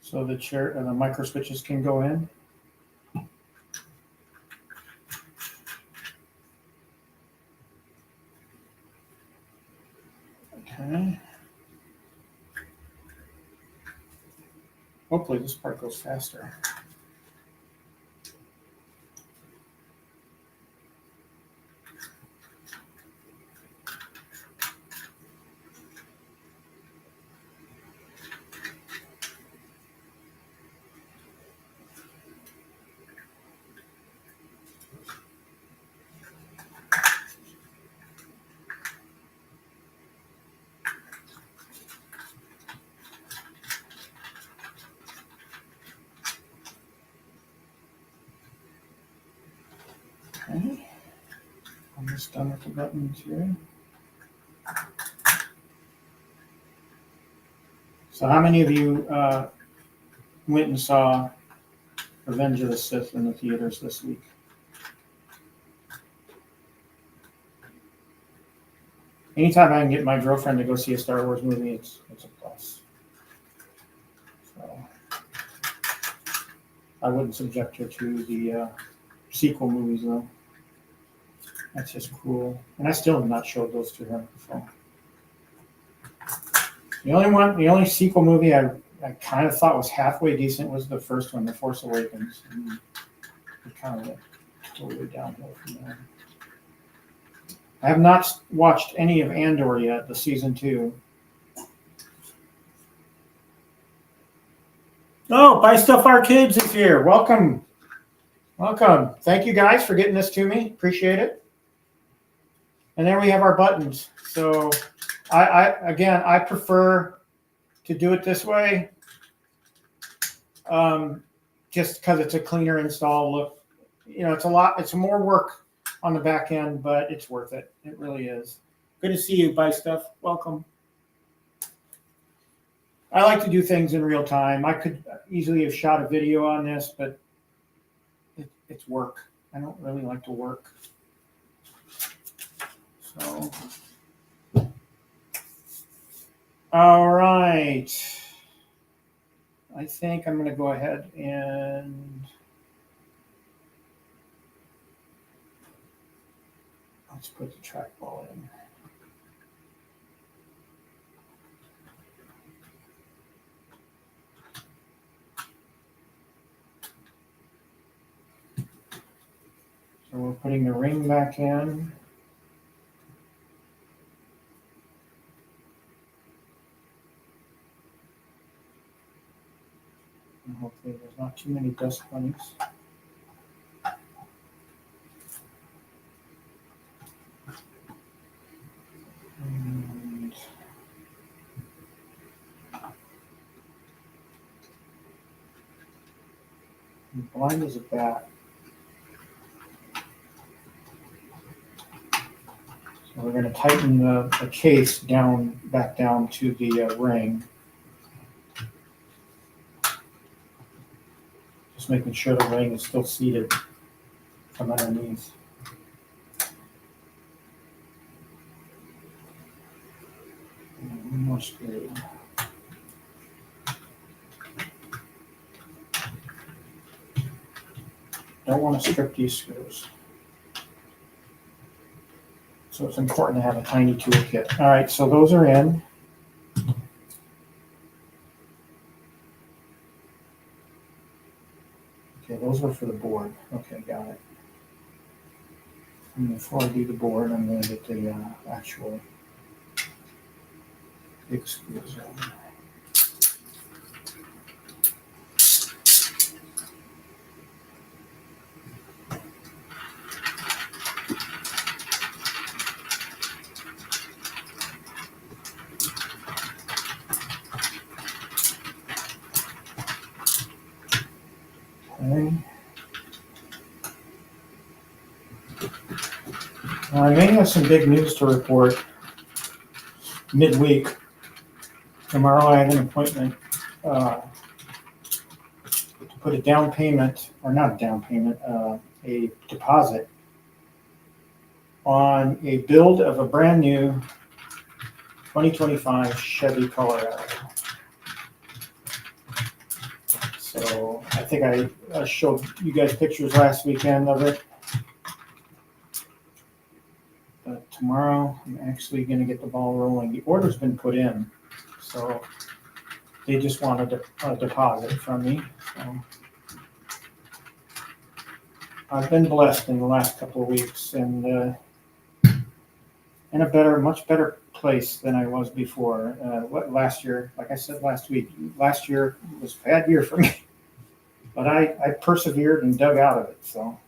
So the chair and the micro switches can go in. Okay. Hopefully this part goes faster. Okay. Almost done with the buttons here. So how many of you went and saw Revenge of the Sith in the theaters this week? Anytime I can get my girlfriend to go see a Star Wars movie, it's a plus. So I wouldn't subject her to the sequel movies though. That's just cool. And I still have not showed those to her. So. The only sequel movie I kind of thought was halfway decent was the first one, The Force Awakens. And it kind of went totally downhill from there. I have not watched any of Andor yet, the season 2. Oh, BuyStuffArcades is here. Welcome. Welcome. Thank you guys for getting this to me. Appreciate it. And there we have our buttons. So I prefer to do it this way. Just because it's a cleaner install look. You know, it's more work on the back end, but it's worth it. It really is. Good to see you, BuyStuff. Welcome. I like to do things in real time. I could easily have shot a video on this, but it's work. I don't really like to work. So, all right. I think I'm going to go ahead and let's put the trackball in. So we're putting the ring back in. And hopefully there's not too many dust bunnies. And blind as a bat. So we're going to tighten the case back down to the ring. Just making sure the ring is still seated from underneath. And one more screw. Don't want to strip these screws. So it's important to have a tiny toolkit. All right, so those are in. Okay, those are for the board. Okay, got it. And before I do the board, I'm going to get the actual big screws in. Okay. I may have some big news to report midweek. Tomorrow I have an appointment to put a down payment, or not a down payment, a deposit on a build of a brand new 2025 Chevy Colorado. So I think I showed you guys pictures last weekend of it. But tomorrow I'm actually going to get the ball rolling. The order's been put in, so they just wanted a deposit from me. So I've been blessed in the last couple of weeks and in a much better place than I was before. Last year, like I said last week, last year was a bad year for me, but I persevered and dug out of it. So.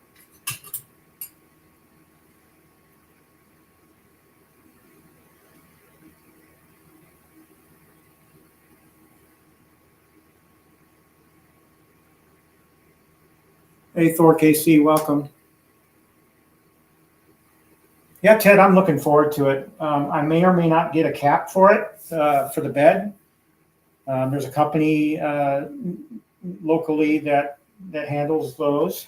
Hey, Thor KC, welcome. Yeah, Ted, I'm looking forward to it. I may or may not get a cap for it, for the bed. There's a company locally that handles those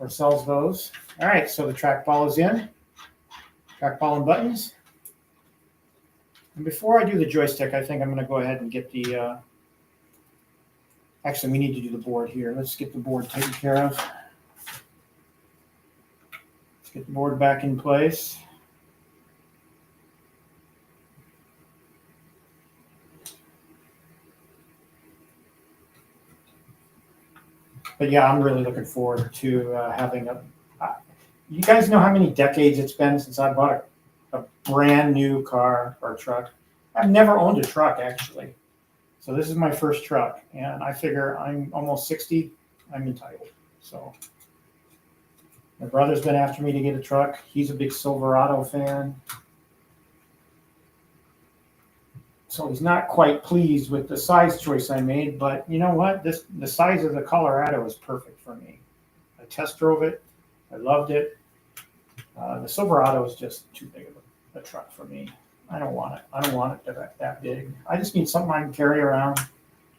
or sells those. All right, so the trackball is in. Trackball and buttons. And before I do the joystick, I think I'm going to go ahead and get the Actually, we need to do the board here. Let's get the board taken care of. Let's get the board back in place. But yeah, I'm really looking forward to having a. You guys know how many decades it's been since I bought a brand new car or truck? I've never owned a truck, actually. So this is my first truck, and I figure I'm almost 60. I'm entitled. So my brother's been after me to get a truck. He's a big Silverado fan. So he's not quite pleased with the size choice I made, but you know what? The size of the Colorado is perfect for me. I test drove it. I loved it. The Silverado is just too big of a truck for me. I don't want it. I don't want it that big. I just need something I can carry around.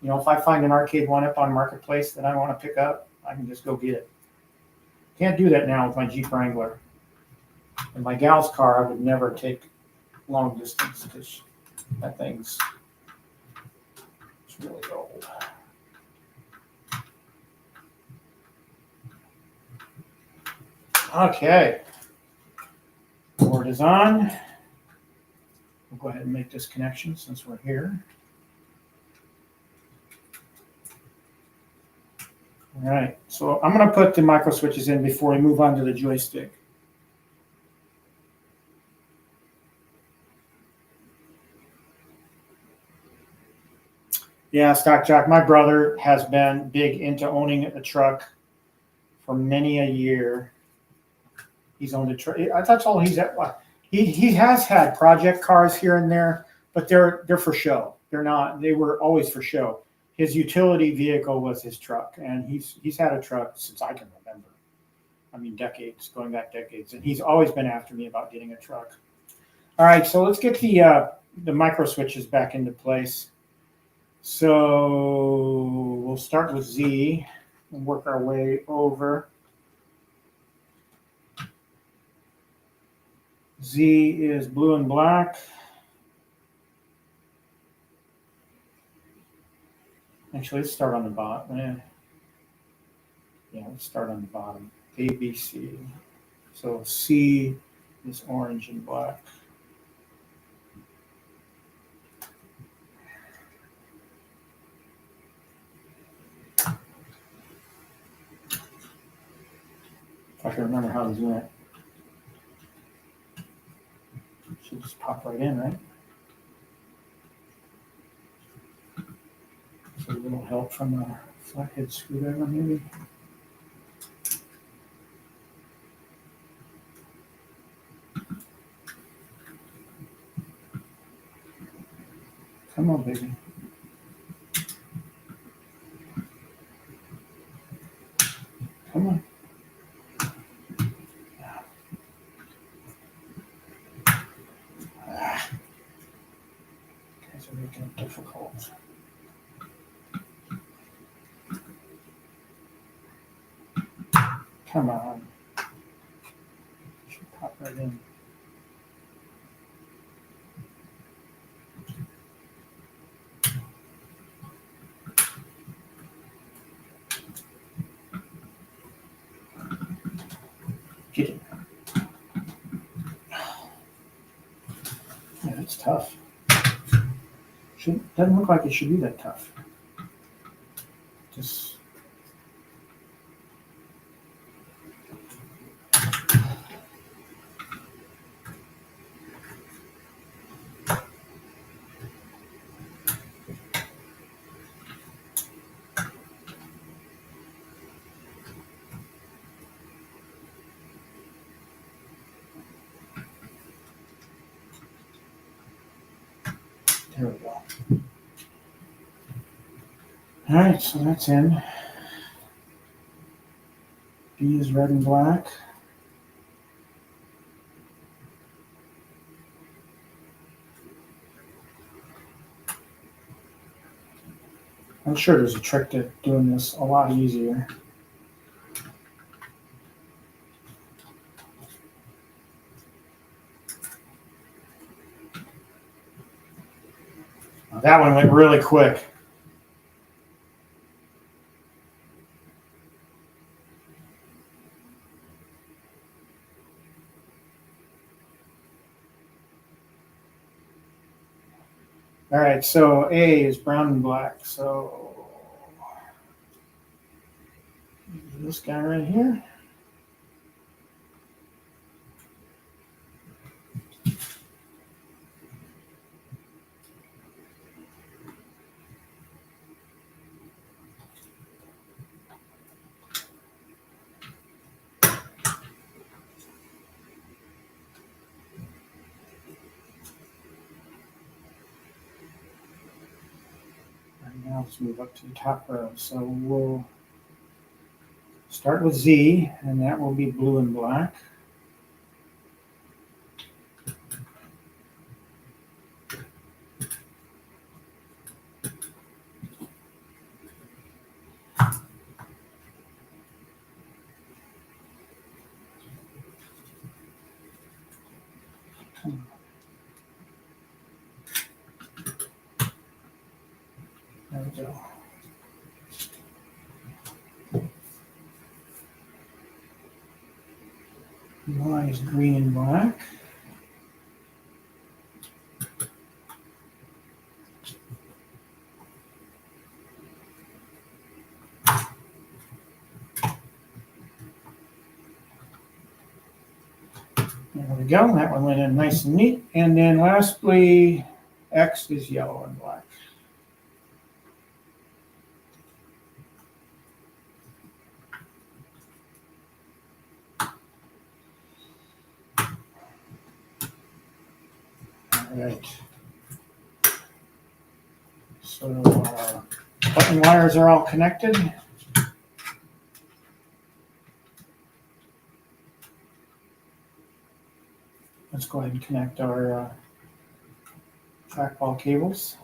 You know, if I find an arcade one-up on Marketplace that I want to pick up, I can just go get it. Can't do that now with my Jeep Wrangler. In my gal's car, I would never take long distance because that thing's really old. Okay. Board is on. We'll go ahead and make this connection since we're here. All right, so I'm going to put the micro switches in before we move on to the joystick. Yeah, Stock Jock, my brother has been big into owning a truck for many a year. He's owned a truck. That's all he's at. He has had project cars here and there, but they're for show. They're not. They were always for show. His utility vehicle was his truck, and he's had a truck since I can remember. I mean, decades, going back decades, and he's always been after me about getting a truck. All right, so let's get the micro switches back into place. So we'll start with Z and work our way over. Z is blue and black. Actually, let's start on the bottom. Yeah, let's start on the bottom. A, B, C. So C is orange and black. If I can remember how to do it. Should just pop right in, right? So a little help from a flathead screwdriver, maybe. Come on, baby. Come on. Guys are making it difficult. Come on. Should pop right in. Get it. Yeah, that's tough. Doesn't look like it should be that tough. Just there we go. All right, so that's in. B is red and black. I'm sure there's a trick to doing this a lot easier. Now, that one went really quick. All right, so A is brown and black. So this guy right here. Now let's move up to the top row. So we'll start with Z, and that will be blue and black. There we go. Y is green and black. There we go. That one went in nice and neat. And then lastly, X is yellow and black. All right. So button wires are all connected. Let's go ahead and connect our trackball cables.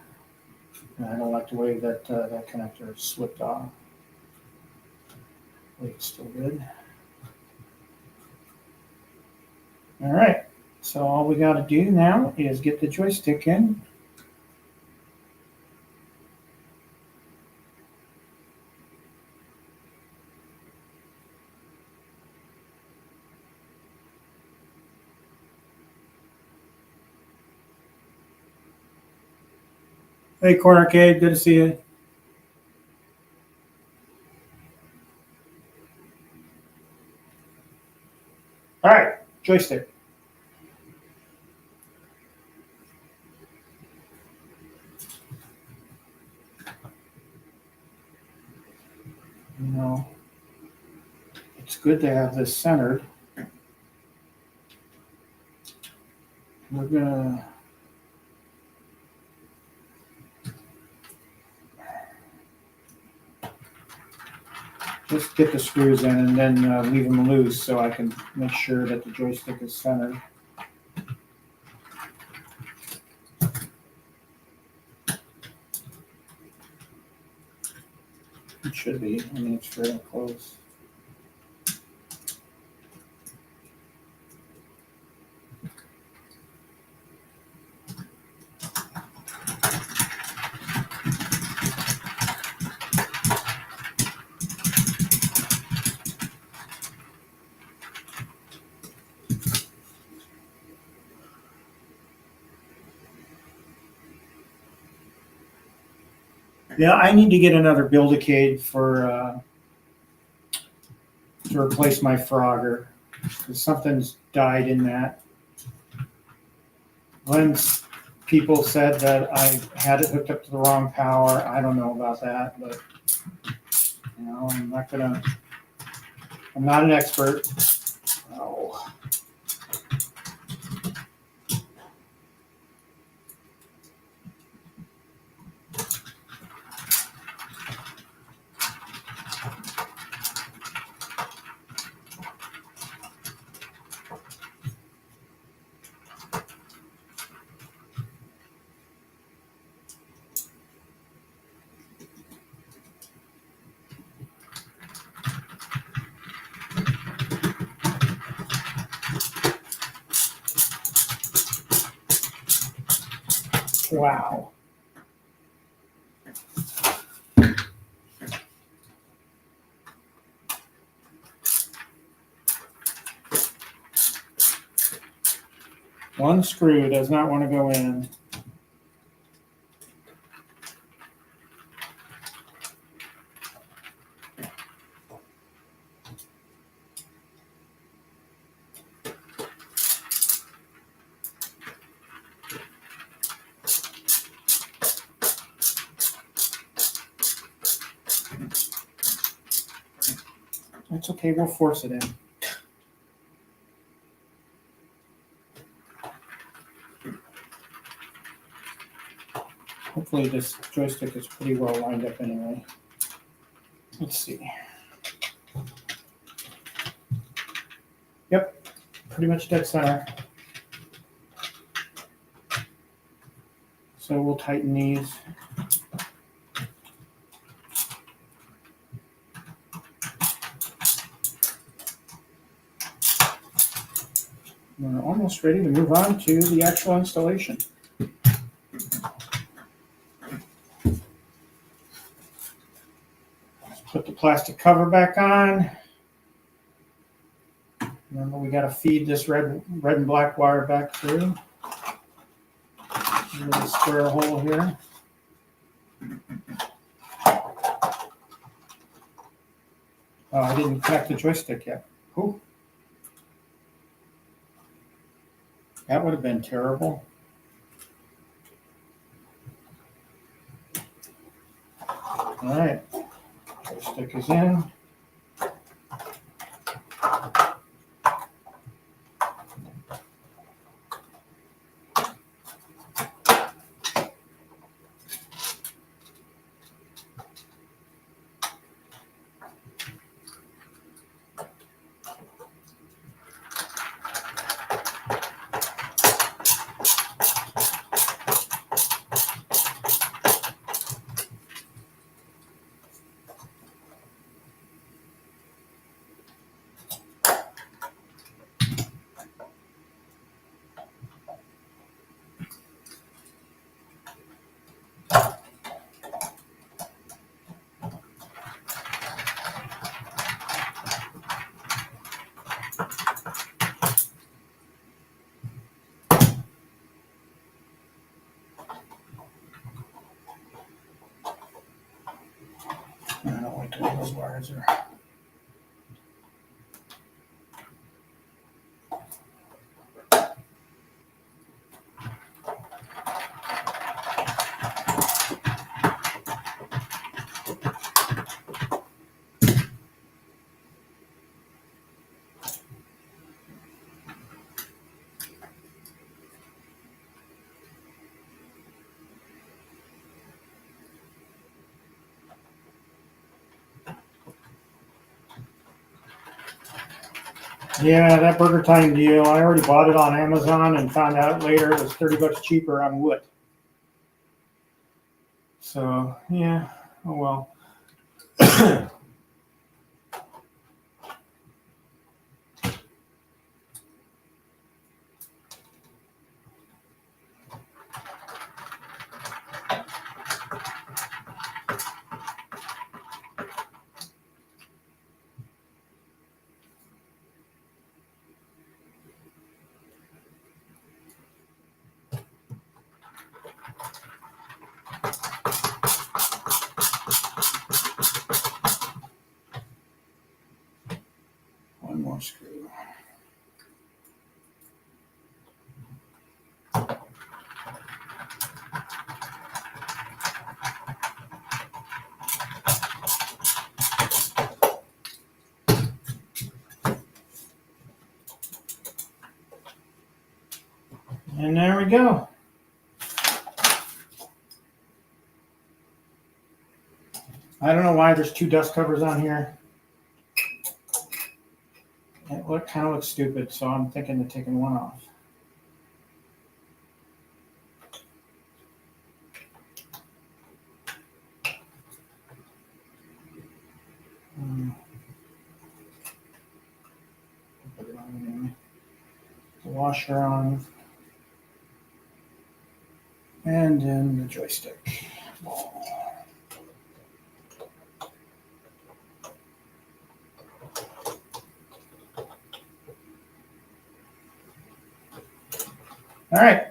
And I don't like the way that that connector slipped off. Wait, it's still good. All right, so all we got to do now is get the joystick in. Hey, Core Arcade, good to see you. All right, joystick. You know, it's good to have this centered. We're gonna just get the screws in and then leave them loose so I can make sure that the joystick is centered. It should be. I mean, it's very close. Yeah, I need to get another Build-A-Cade to replace my Frogger because something's died in that. When people said that I had it hooked up to the wrong power, I don't know about that, but you know, I'm not an expert. Oh. Wow. One screw does not want to go in. That's okay, we'll force it in. Hopefully this joystick is pretty well lined up anyway. Let's see. Yep, pretty much dead center. So we'll tighten these. We're almost ready to move on to the actual installation. Let's put the plastic cover back on. Remember, we got to feed this red and black wire back through. A little square hole here. Oh, I didn't connect the joystick yet. Ooh. That would have been terrible. All right, joystick is in. I don't know what those wires are. Yeah, that Burger Time deal, I already bought it on Amazon and found out later it was 30 bucks cheaper on wood. So, yeah, oh well. One more screw. And there we go. I don't know why there's two dust covers on here. It kind of looks stupid, so I'm thinking of taking one off. Put it on anyway. The washer on. And then the joystick. All right.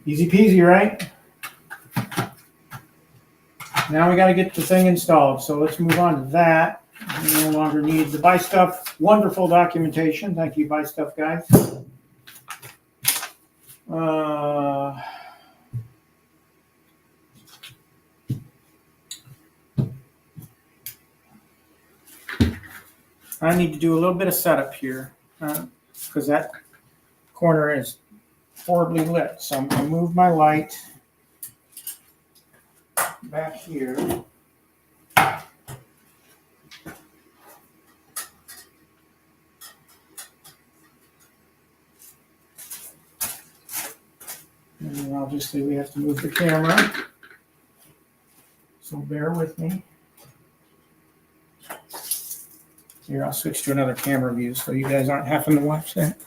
Easy peasy, right? Now we got to get the thing installed. So let's move on to that. We no longer need the BuyStuff wonderful documentation. Thank you, BuyStuff guys. I need to do a little bit of setup here because that corner is horribly lit. So I'm going to move my light back here. And then obviously we have to move the camera. So bear with me. Here, I'll switch to another camera view so you guys aren't having to watch that.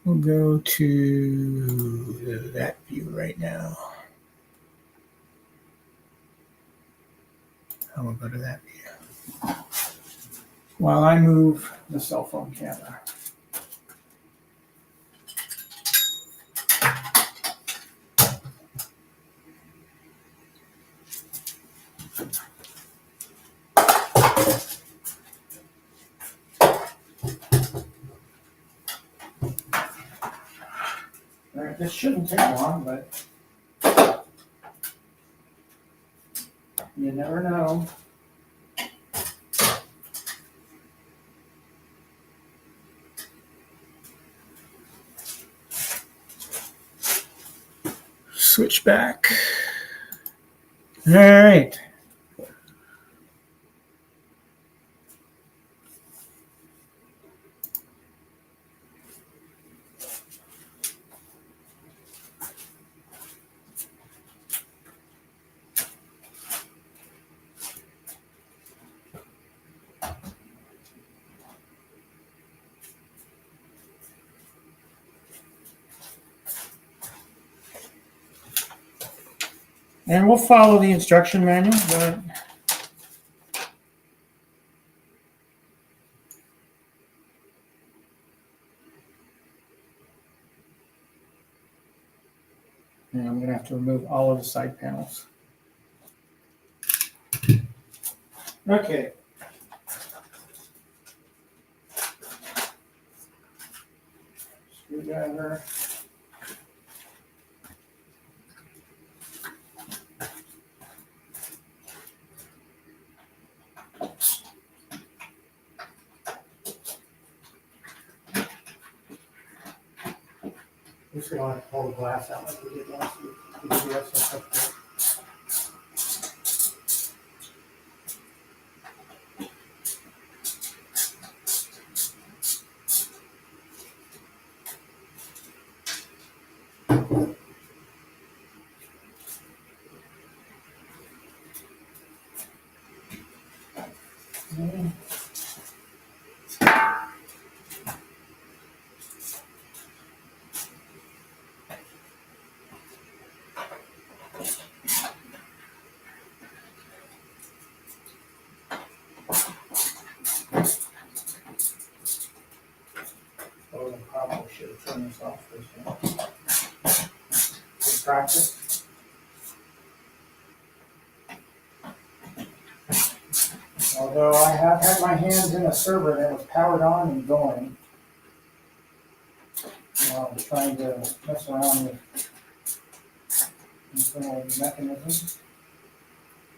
We'll go to that view right now. I will go to that view. While I move the cell phone camera. All right, this shouldn't take long, but you never know. Switch back. All right. And we'll follow the instruction manual, but and I'm going to have to remove all of the side panels. Okay. Screwdriver. We're just going to pull the glass out like we did last week. We did have some stuff there. Oh, I probably should have turned this off first. Good practice. Although I have had my hands in a server that was powered on and going while I was trying to mess around with internal mechanisms.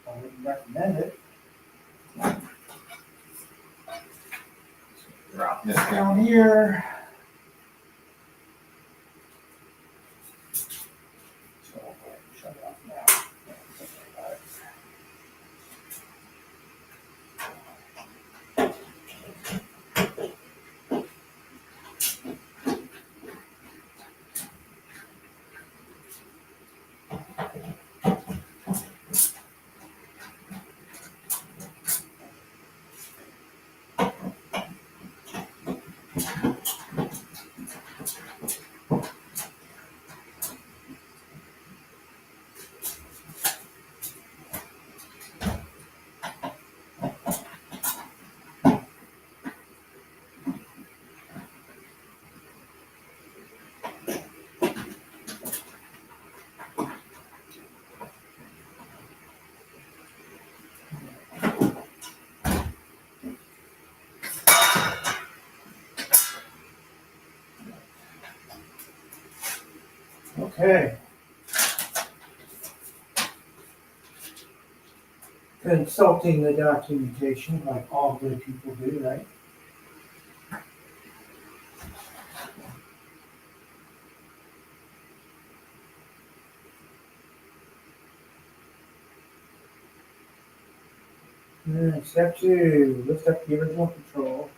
I wouldn't recommend it. Drop this down here. So I'll go ahead and shut it off now. Okay. consulting the documentation like all good people do, right? Step 2, lift up the original control.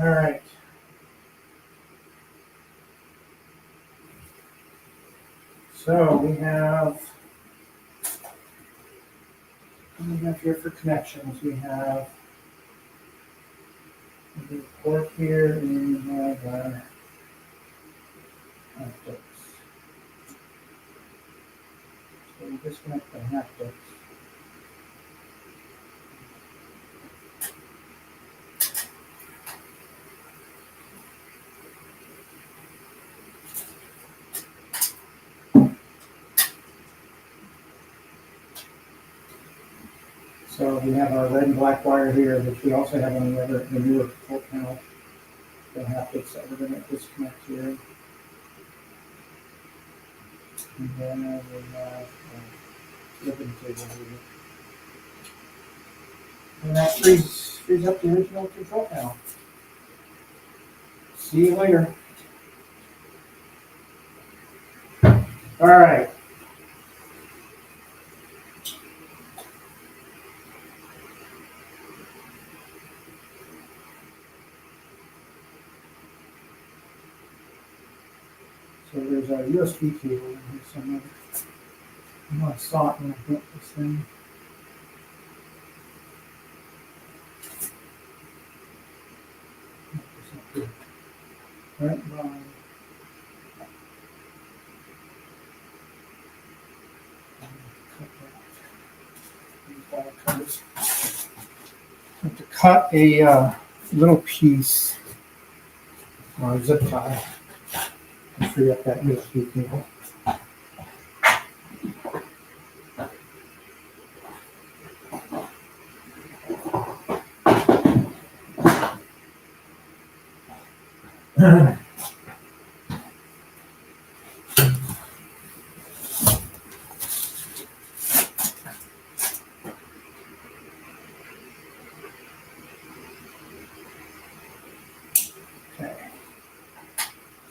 All right. So we have here for connections. We have the port here, and we have our haptics. So we disconnect the haptics. So we have our red and black wire here, which we also have on the newer control panel. The haptics that we're going to disconnect here. And then we have ribbon cable here. And that frees up the original control panel. See you later. All right. So there's a USB cable in here somewhere. I know I saw it when I built this thing. Right by. Have to cut a little piece or zip tie to free up that USB cable.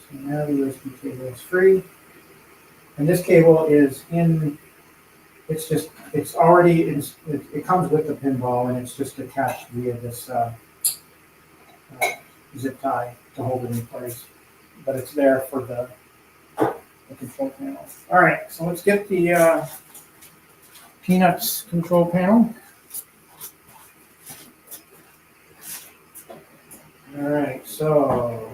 So now the USB cable is free. And this cable is in, it's already, it comes with the pinball and it's just attached via this zip tie to hold it in place. But it's there for the control panel. All right, so let's get the Peanuts control panel. All right, so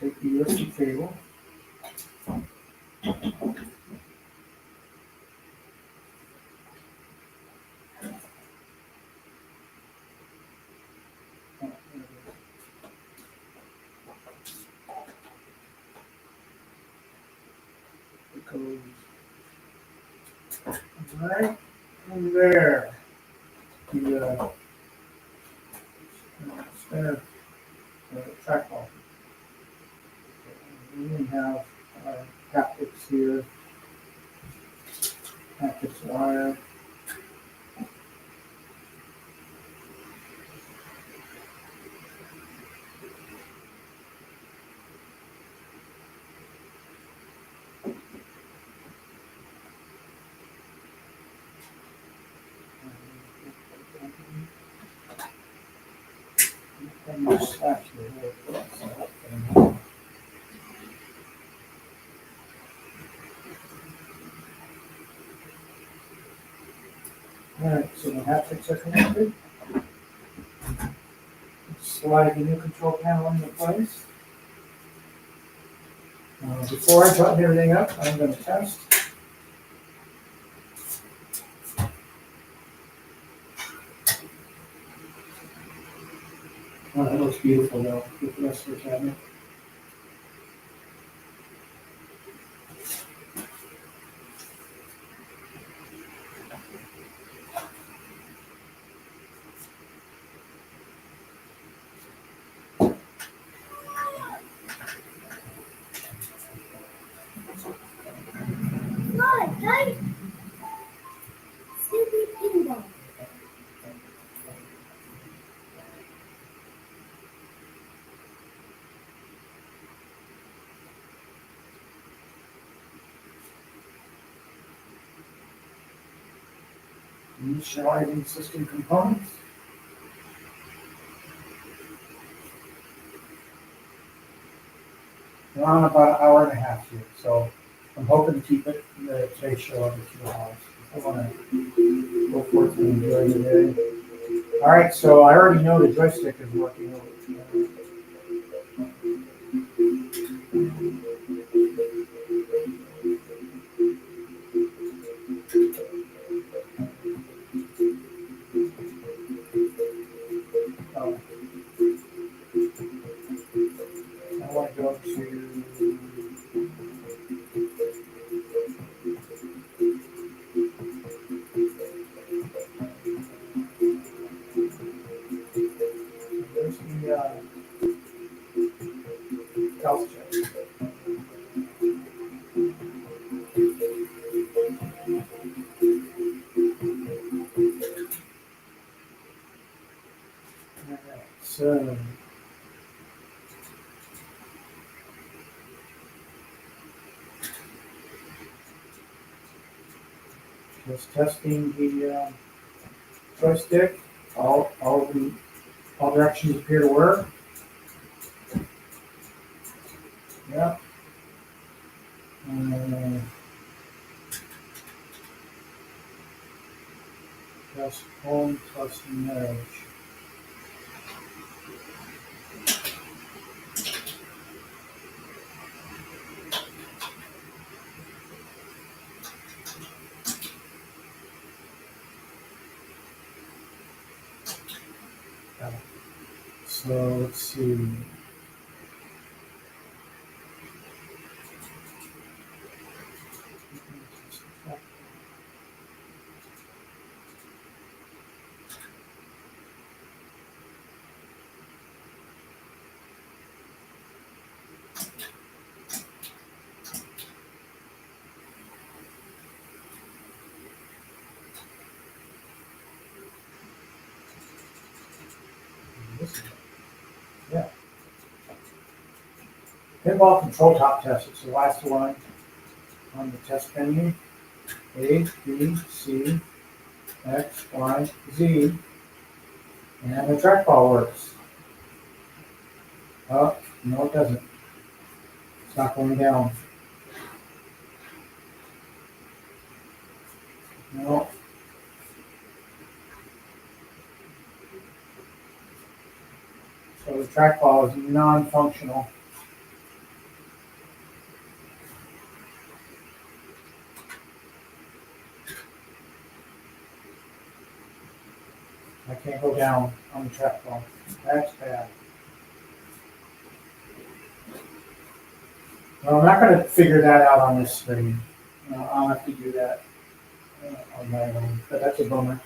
take the USB cable. It goes right in there. The spinner trackball. We have our haptics here, haptics wire. And you slash your head. All right, so the haptics are connected. Slide the new control panel into place. Before I button everything up, I'm going to test. Oh, that looks beautiful though, with the rest of the cabinet. Look, guys. Snoopy Pinball. Initializing system components. We're on about an hour and a half here, so I'm hoping to keep it today's show under 2 hours. I want to go forth and enjoy the day. All right, so I already know the joystick is working. Oh. I want to go to there's the health check. All right, so just testing the joystick. All directions appear to work. Yeah. Press home plus merge. So let's see. Yeah. Pinball control top test. It's the last one on the test menu. A, B, C, X, Y, Z. And the trackball works. Oh, no, it doesn't. It's not going down. No. So the trackball is non-functional. I can't go down on the trackball. That's bad. Well, I'm not going to figure that out on this screen. I'll have to do that on my own, but that's a bummer.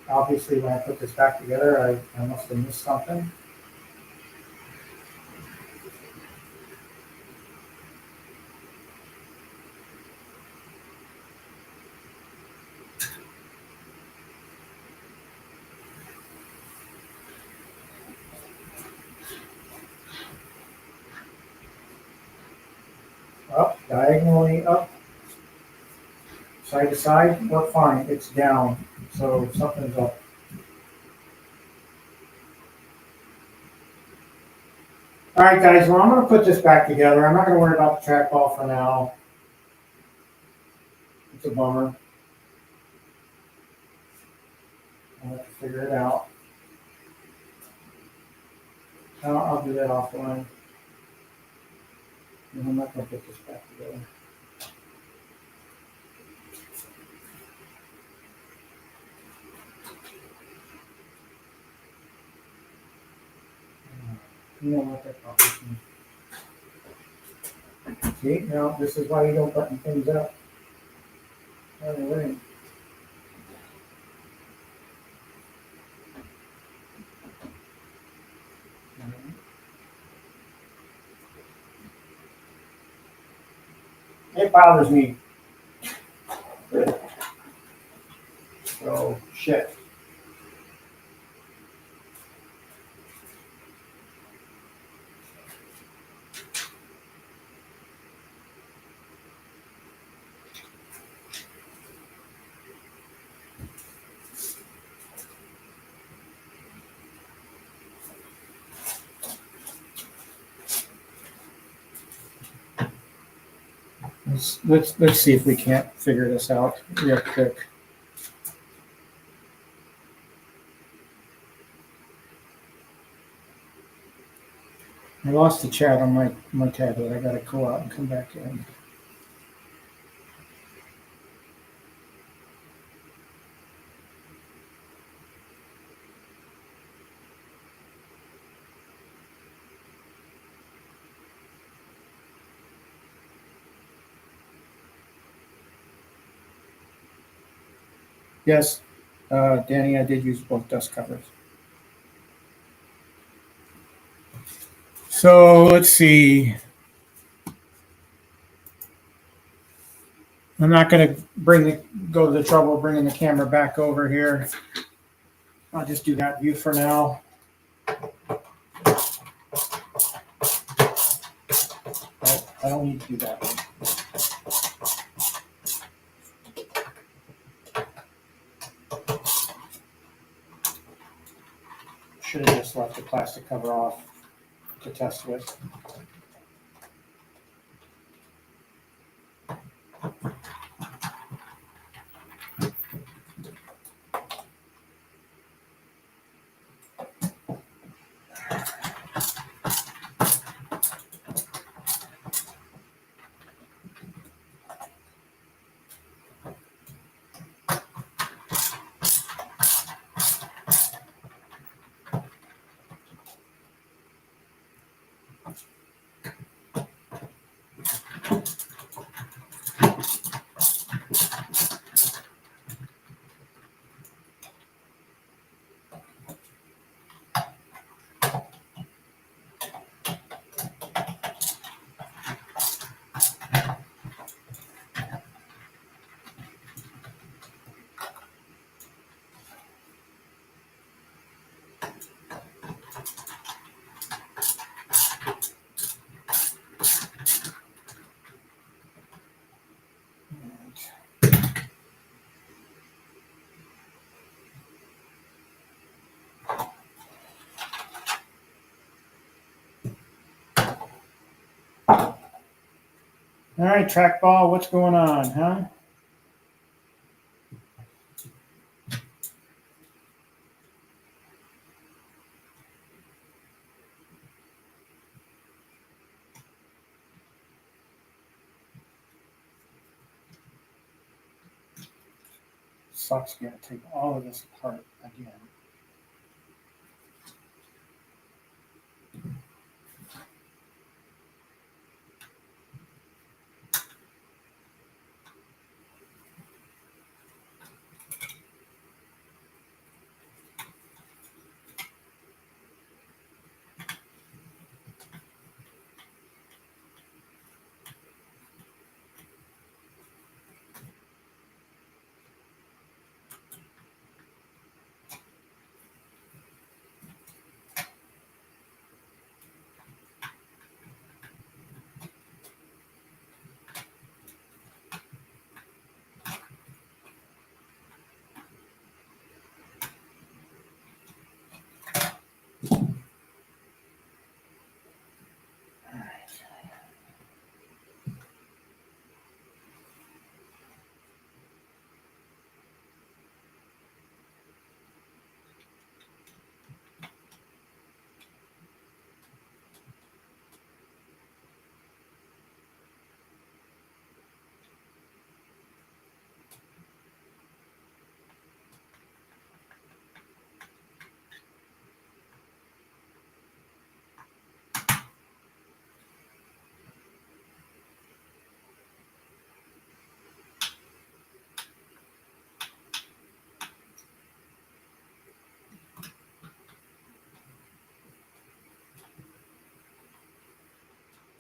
Obviously, when I put this back together, I must have missed something. Oh, diagonally up, side to side, we're fine. It's down, so something's up. All right, guys, well, I'm going to put this back together. I'm not going to worry about the trackball for now. It's a bummer. I'll have to figure it out. I'll do that offline. And I'm not going to put this back together. You know what that probably means. See, now this is why you don't button things up. By the way. It bothers me. So, shit. Let's see if we can't figure this out real quick. I lost the chat on my tablet. I gotta go out and come back in. Yes, Danny, I did use both dust covers. So let's see. I'm not going to go to the trouble of bringing the camera back over here. I'll just do that view for now. But I don't need to do that one. Should have just left the plastic cover off to test with. All right, trackball, what's going on, huh? Sucks, gonna take all of this apart again.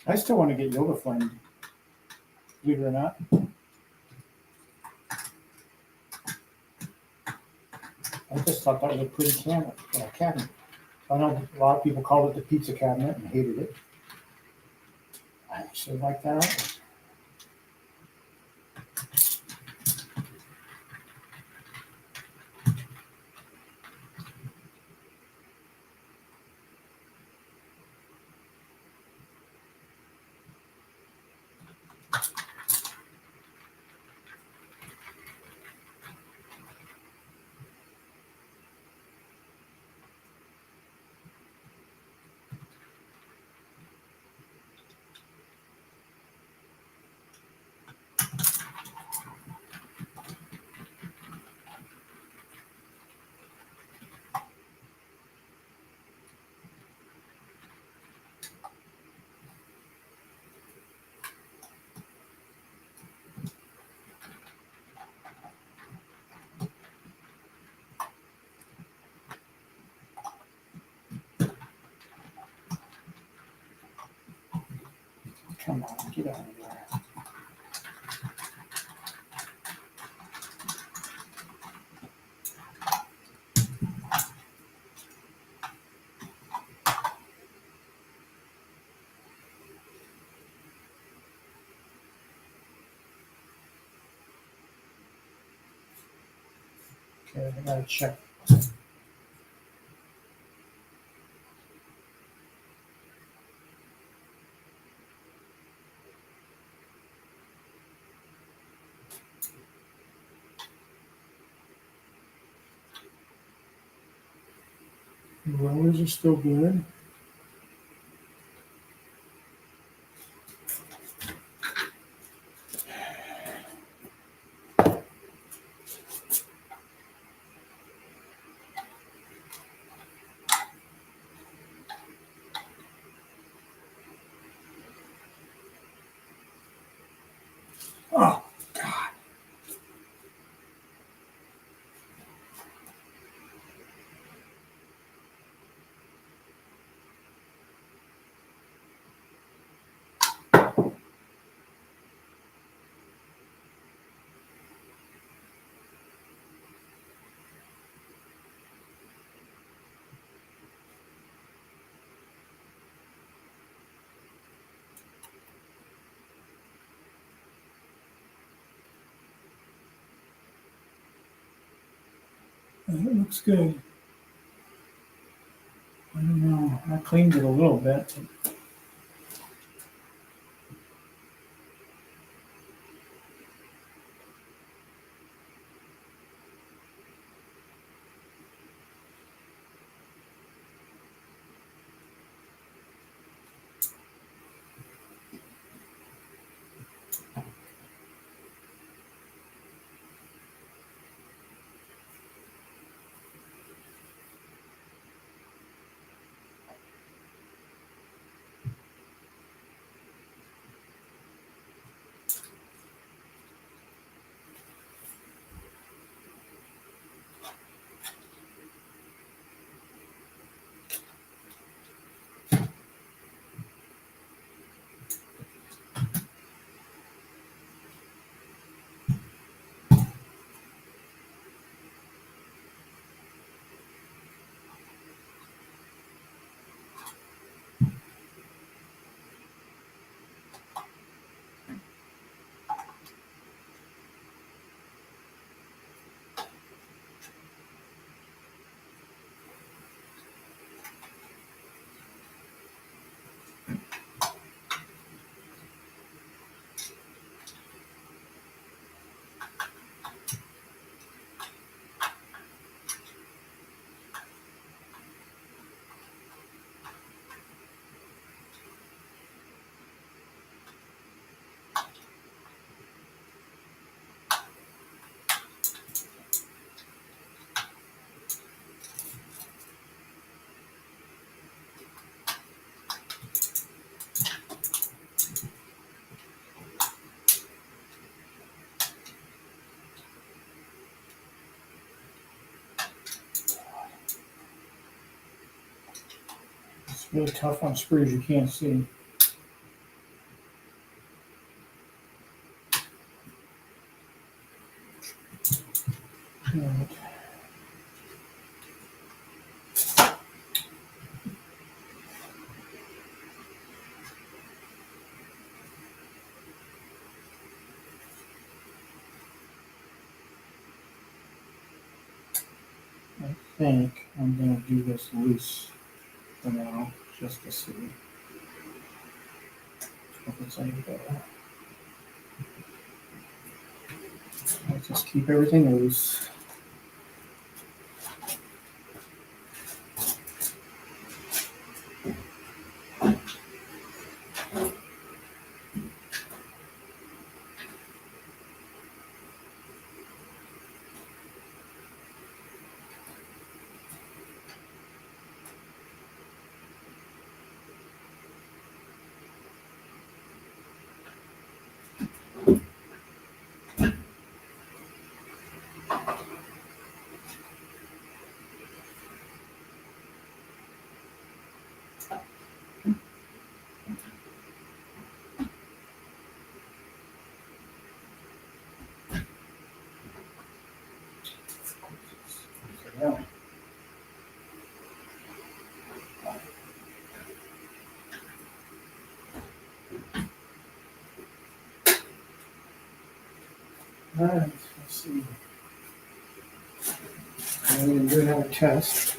I still want to get Yoga Flame, believe it or not. I just thought that was a pretty cabinet. I know a lot of people called it the pizza cabinet and hated it. I actually like that artwork. Come on, get out of there. Okay, I gotta check. Rollers are still good. Oh, God. It looks good. I don't know. I cleaned it a little bit. It's really tough on screws you can't see. Right. I think I'm going to do this loose for now, just to see if it's any better. Let's just keep everything loose. Yeah. All right, let's see. I'm going to do another test.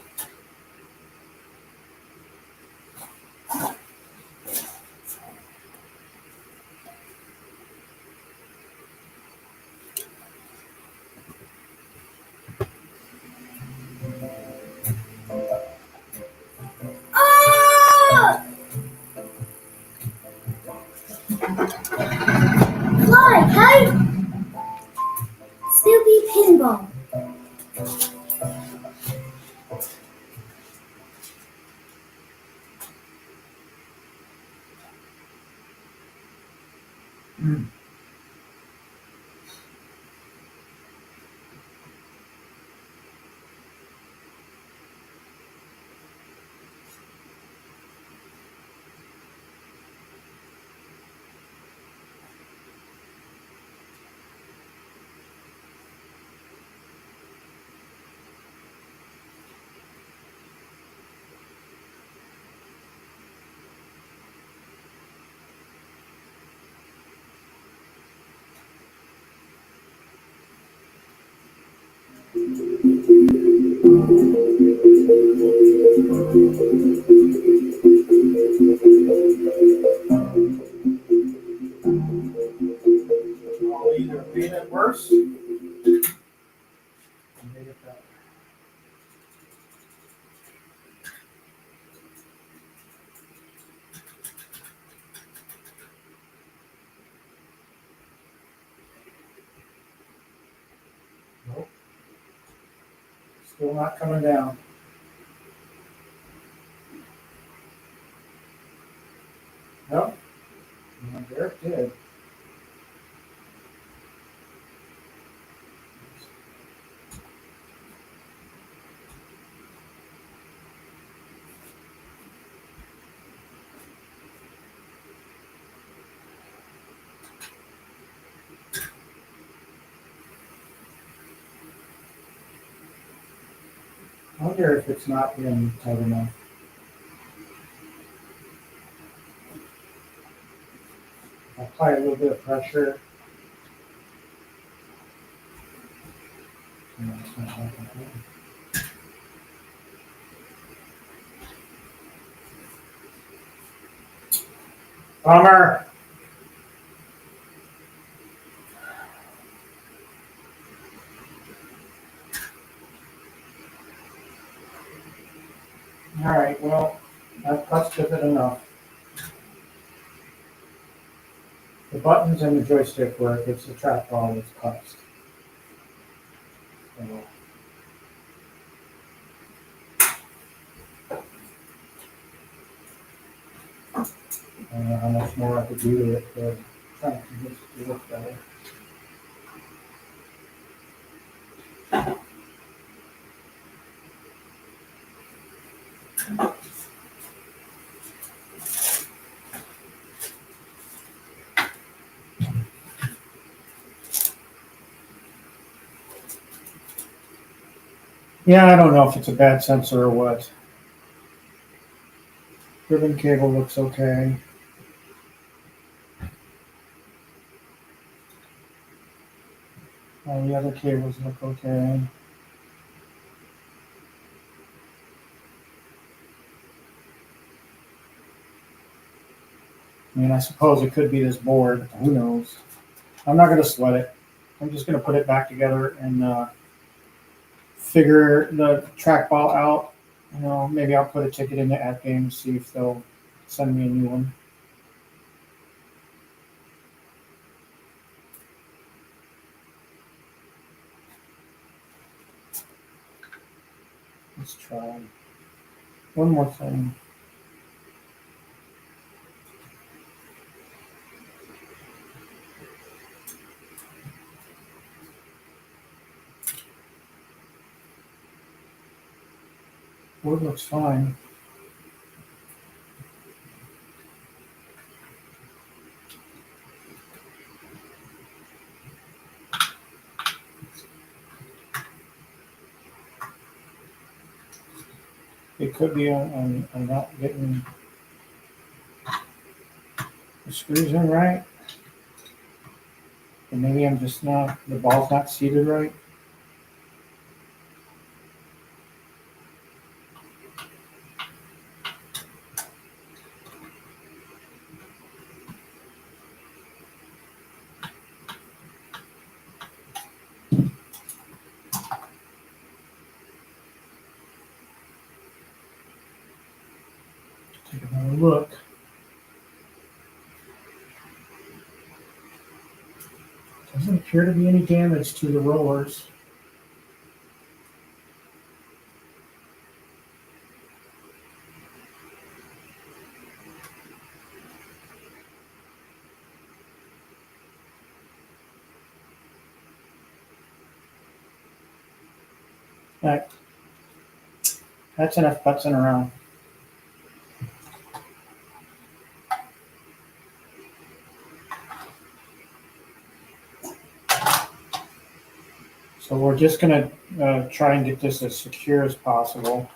Fly, kite! Snoopy pinball. I'll either made it worse or made it better. Nope. Still not coming down. Nope. And there it did. I wonder if it's not been tight enough. Apply a little bit of pressure. No, it's not like that. Bummer. All right, well, I've fussed with it enough. The buttons and the joystick work, it's the trackball that's cussed. So, I don't know how much more I could do to it, but I'm trying to convince it to look better. Yeah, I don't know if it's a bad sensor or what. Ribbon cable looks okay. All the other cables look okay. I mean, I suppose it could be this board. Who knows? I'm not going to sweat it. I'm just going to put it back together and figure the trackball out. You know, maybe I'll put a ticket into AtGames, see if they'll send me a new one. Let's try one more thing. Board looks fine. It could be I'm not getting the screws in right. And maybe I'm just not, the ball's not seated right. Take another look. Doesn't appear to be any damage to the rollers. Right. That's enough putzing around. So we're just gonna try and get this as secure as possible.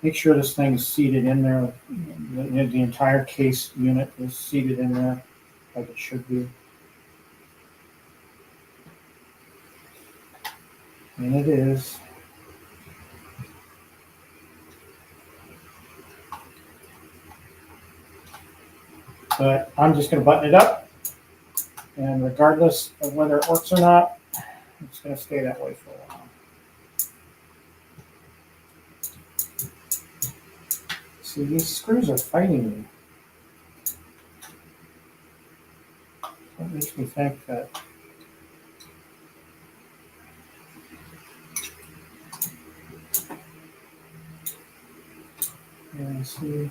Make sure this thing is seated in there. The entire case unit is seated in there like it should be. And it is. But I'm just gonna button it up. And regardless of whether it works or not, it's gonna stay that way for a while. See, these screws are fighting me. That makes me think that yeah, see.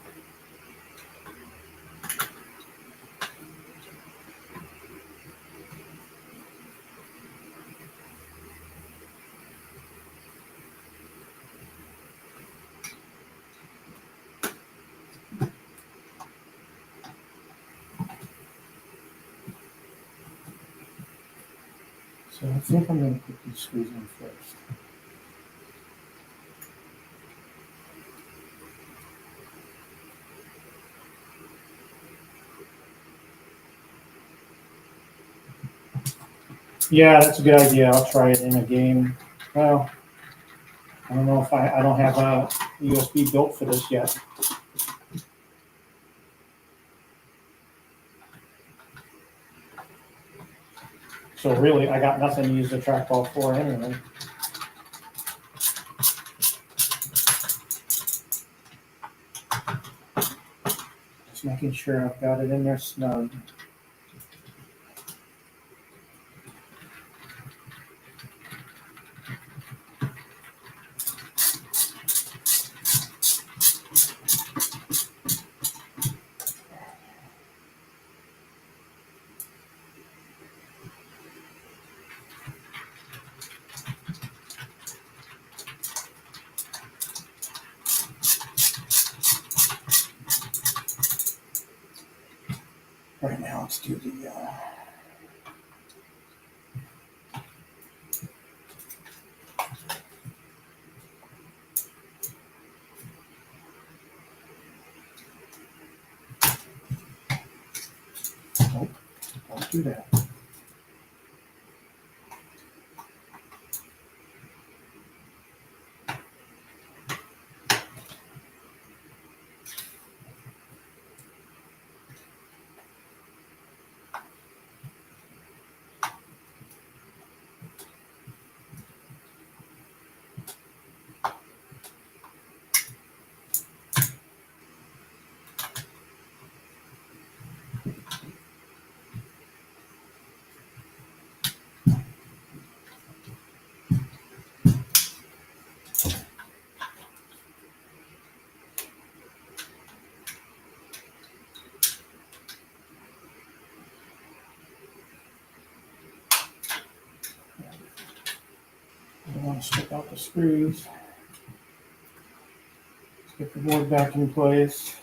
So I think I'm going to put these screws in first. Yeah, that's a good idea. I'll try it in a game. Well, I don't know if I don't have a USB built for this yet. So really, I got nothing to use the trackball for anyway. Just making sure I've got it in there snug. Right now, let's do the Nope, don't do that. I don't want to stick out the screws. Let's get the board back in place.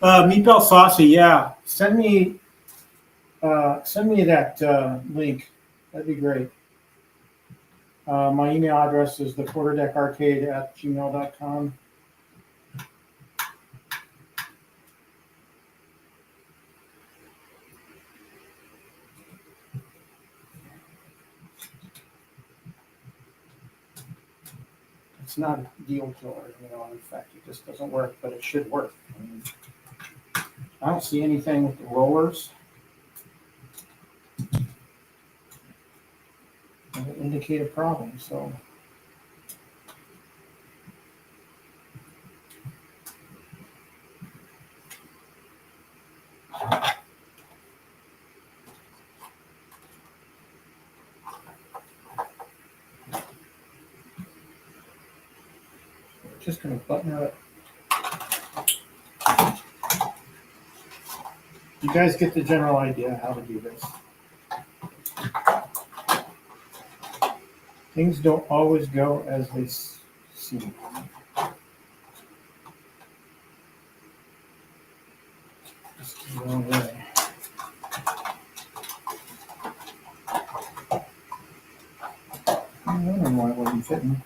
Meatball Saucy, yeah. Send me that link. That'd be great. My email address is thecorderdeckarcade@gmail.com. It's not a deal killer, in fact, it just doesn't work, but it should work. I don't see anything with the rollers that would indicate a problem, so. Just gonna button it. You guys get the general idea how to do this. Things don't always go as they seem. Just the wrong way. I don't know why it wasn't fitting.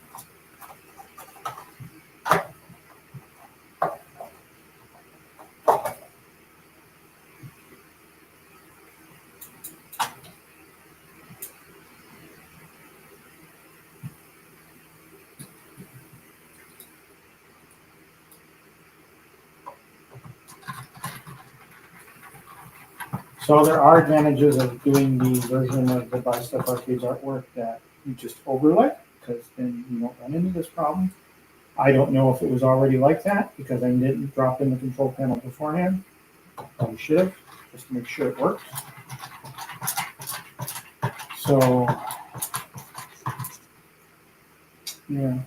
So there are advantages of doing the version of the BuyStuffArcades artwork that you just overlay, because then you won't run into this problem. I don't know if it was already like that because I didn't drop in the control panel beforehand. Probably should have, just to make sure it works. So, yeah.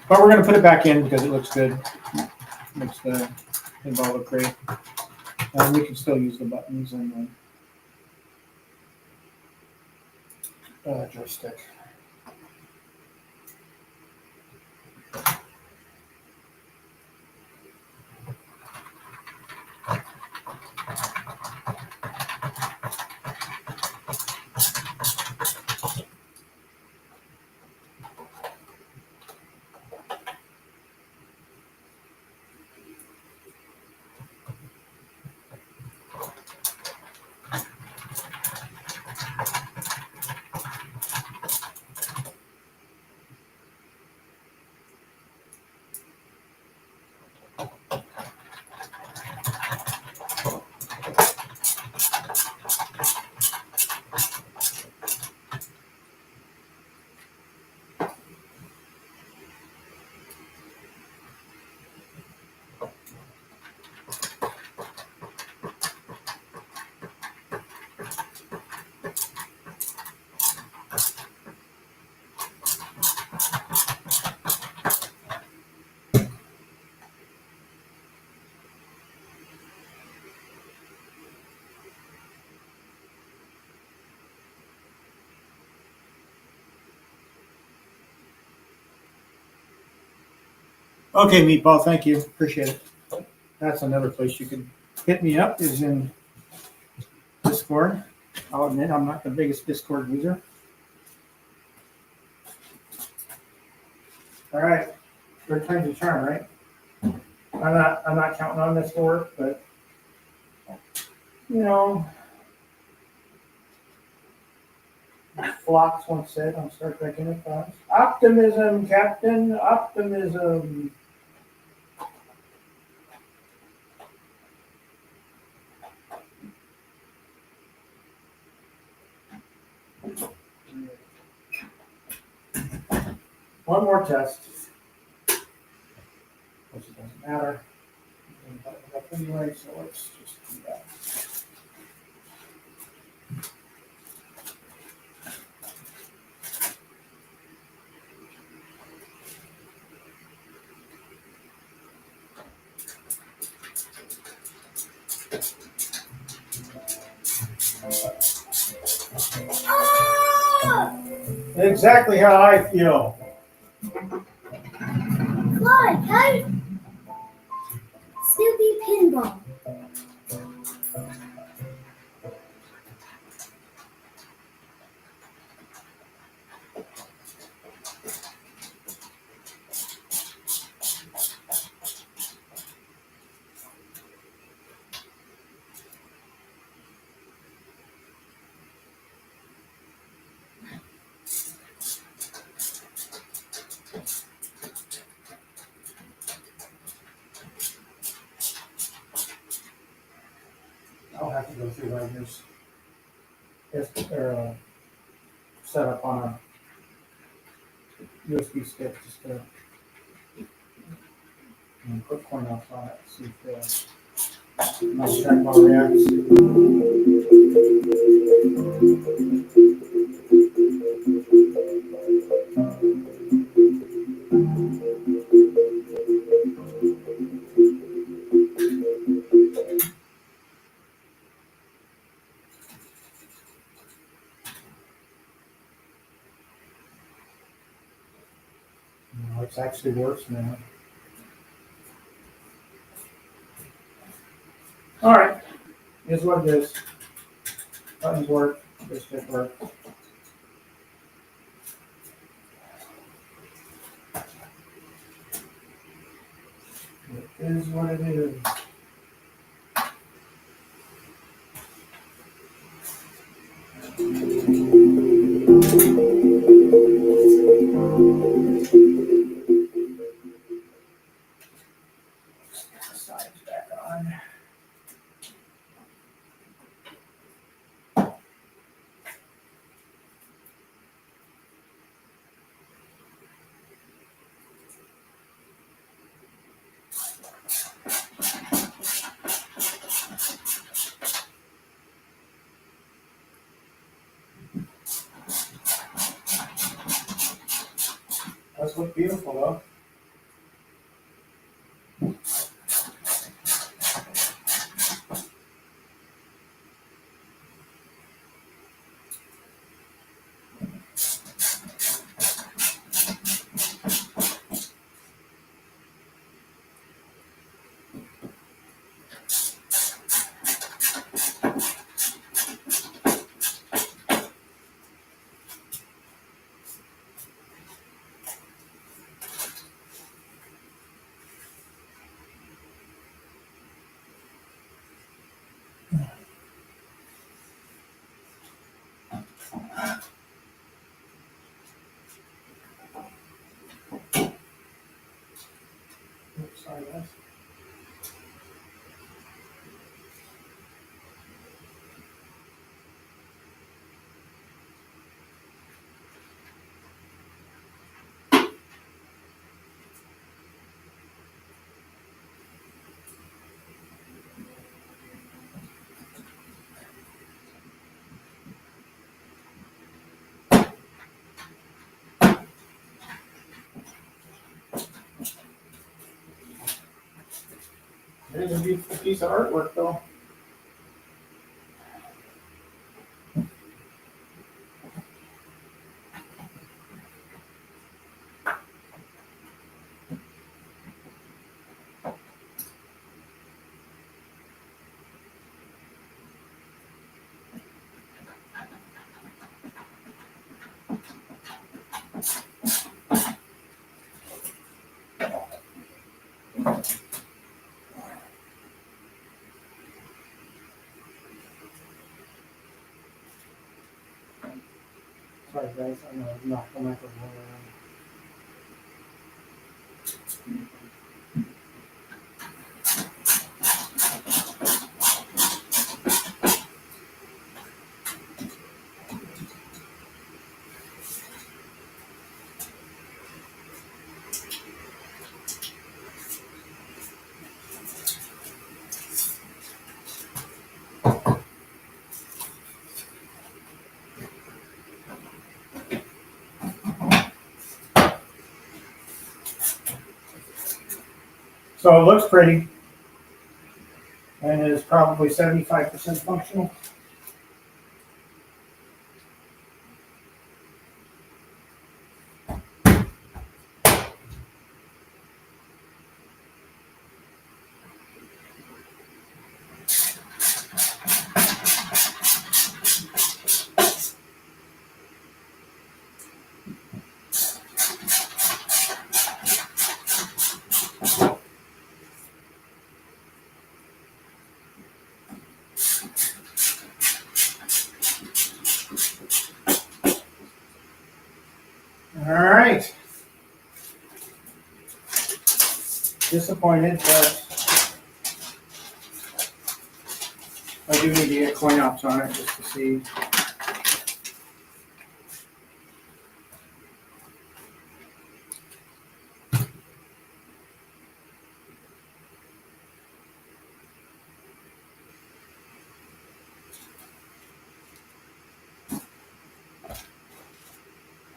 But we're going to put it back in because it looks good. Makes the pinball look great. And we can still use the buttons and the joystick. Okay, Meatball, thank you. Appreciate it. That's another place you can hit me up is in Discord. I'll admit I'm not the biggest Discord user. All right, third time's a charm, right? I'm not counting on this to work, but you know, Phlox once said on Star Trek Enterprise, "Optimism, Captain, optimism." One more test, which it doesn't matter. Anyway, so let's just do that. Exactly how I feel. Why? Hey, Snoopy Pinball. I'll have to go through Wagner's set up on a USB stick just to put coin off on it, see if my trackball reacts. No, it's actually worse now. All right, here's what it is. Buttons work, this did work. It is what it is. Sides back on. Does look beautiful though. Oops, sorry guys. It is a beautiful piece of artwork though. Sorry guys, I'm gonna knock the microphone around. So it looks pretty, and is probably 75% functional. All right. Disappointed, but I do need to get coin ops on it just to see.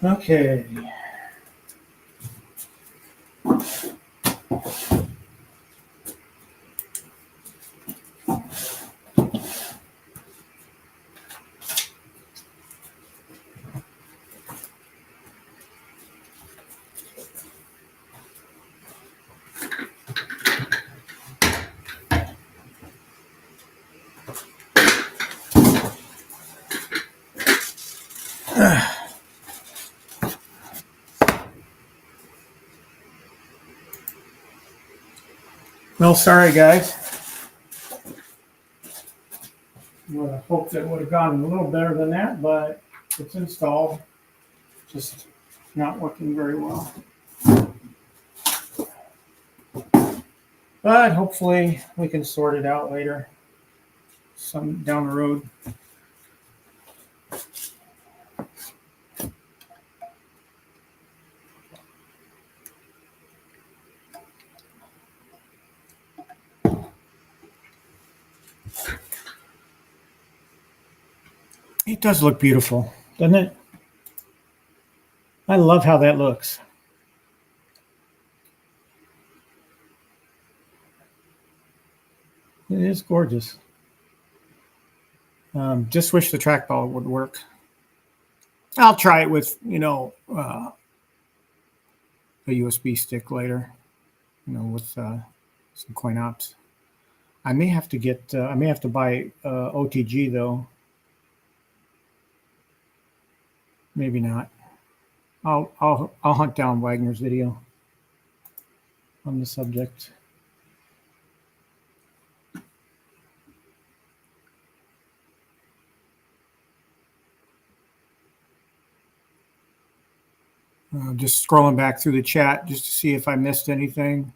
Okay. Well, sorry guys. I would have hoped it would have gone a little better than that, but it's installed. Just not working very well. But hopefully we can sort it out later, some down the road. It does look beautiful, doesn't it? I love how that looks. It is gorgeous. Just wish the trackball would work. I'll try it with, a USB stick later, with some coin ops. I may have to buy OTG though. Maybe not. I'll hunt down Wagner's video on the subject. Just scrolling back through the chat just to see if I missed anything.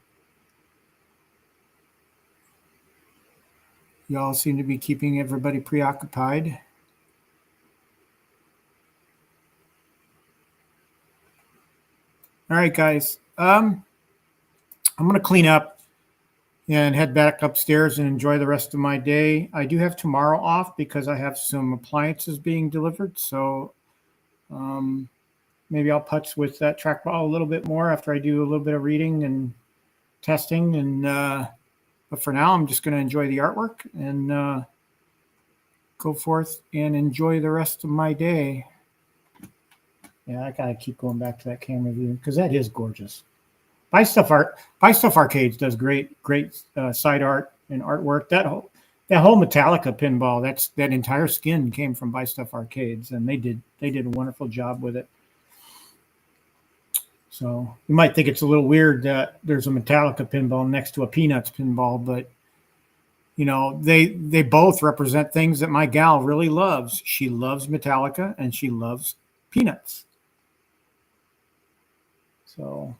Y'all seem to be keeping everybody preoccupied. All right, guys. I'm going to clean up and head back upstairs and enjoy the rest of my day. I do have tomorrow off because I have some appliances being delivered. So maybe I'll putz with that trackball a little bit more after I do a little bit of reading and testing. And but for now, I'm just going to enjoy the artwork and go forth and enjoy the rest of my day. Yeah, I gotta keep going back to that camera view because that is gorgeous. BuyStuffArcades does great side art and artwork. That whole Metallica pinball, that entire skin came from BuyStuffArcades, and they did a wonderful job with it. So you might think it's a little weird that there's a Metallica pinball next to a Peanuts pinball, but they both represent things that my gal really loves. She loves Metallica and she loves Peanuts. So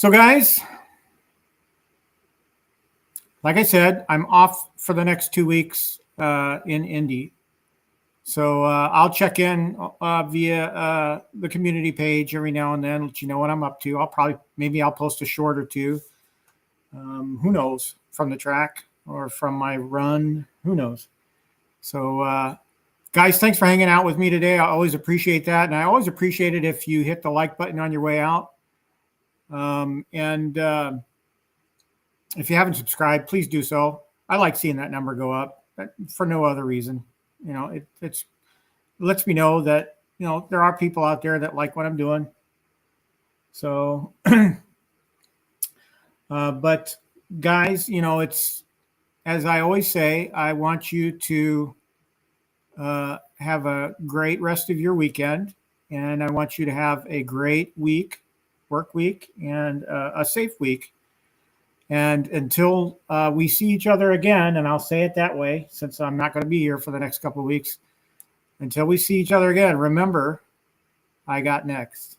guys, like I said, I'm off for the next 2 weeks in Indy. So I'll check in via the community page every now and then, let you know what I'm up to. Maybe I'll post a short or two. Who knows, from the track or from my run, who knows. So guys, thanks for hanging out with me today. I always appreciate that. And I always appreciate it if you hit the like button on your way out. If you haven't subscribed, please do so. I like seeing that number go up for no other reason. You know, it lets me know that, you know, there are people out there that like what I'm doing. So, but guys, you know, it's, as I always say, I want you to have a great rest of your weekend. And I want you to have a great work week, and a safe week. And until we see each other again, and I'll say it that way, since I'm not going to be here for the next couple of weeks, until we see each other again, remember, I got next.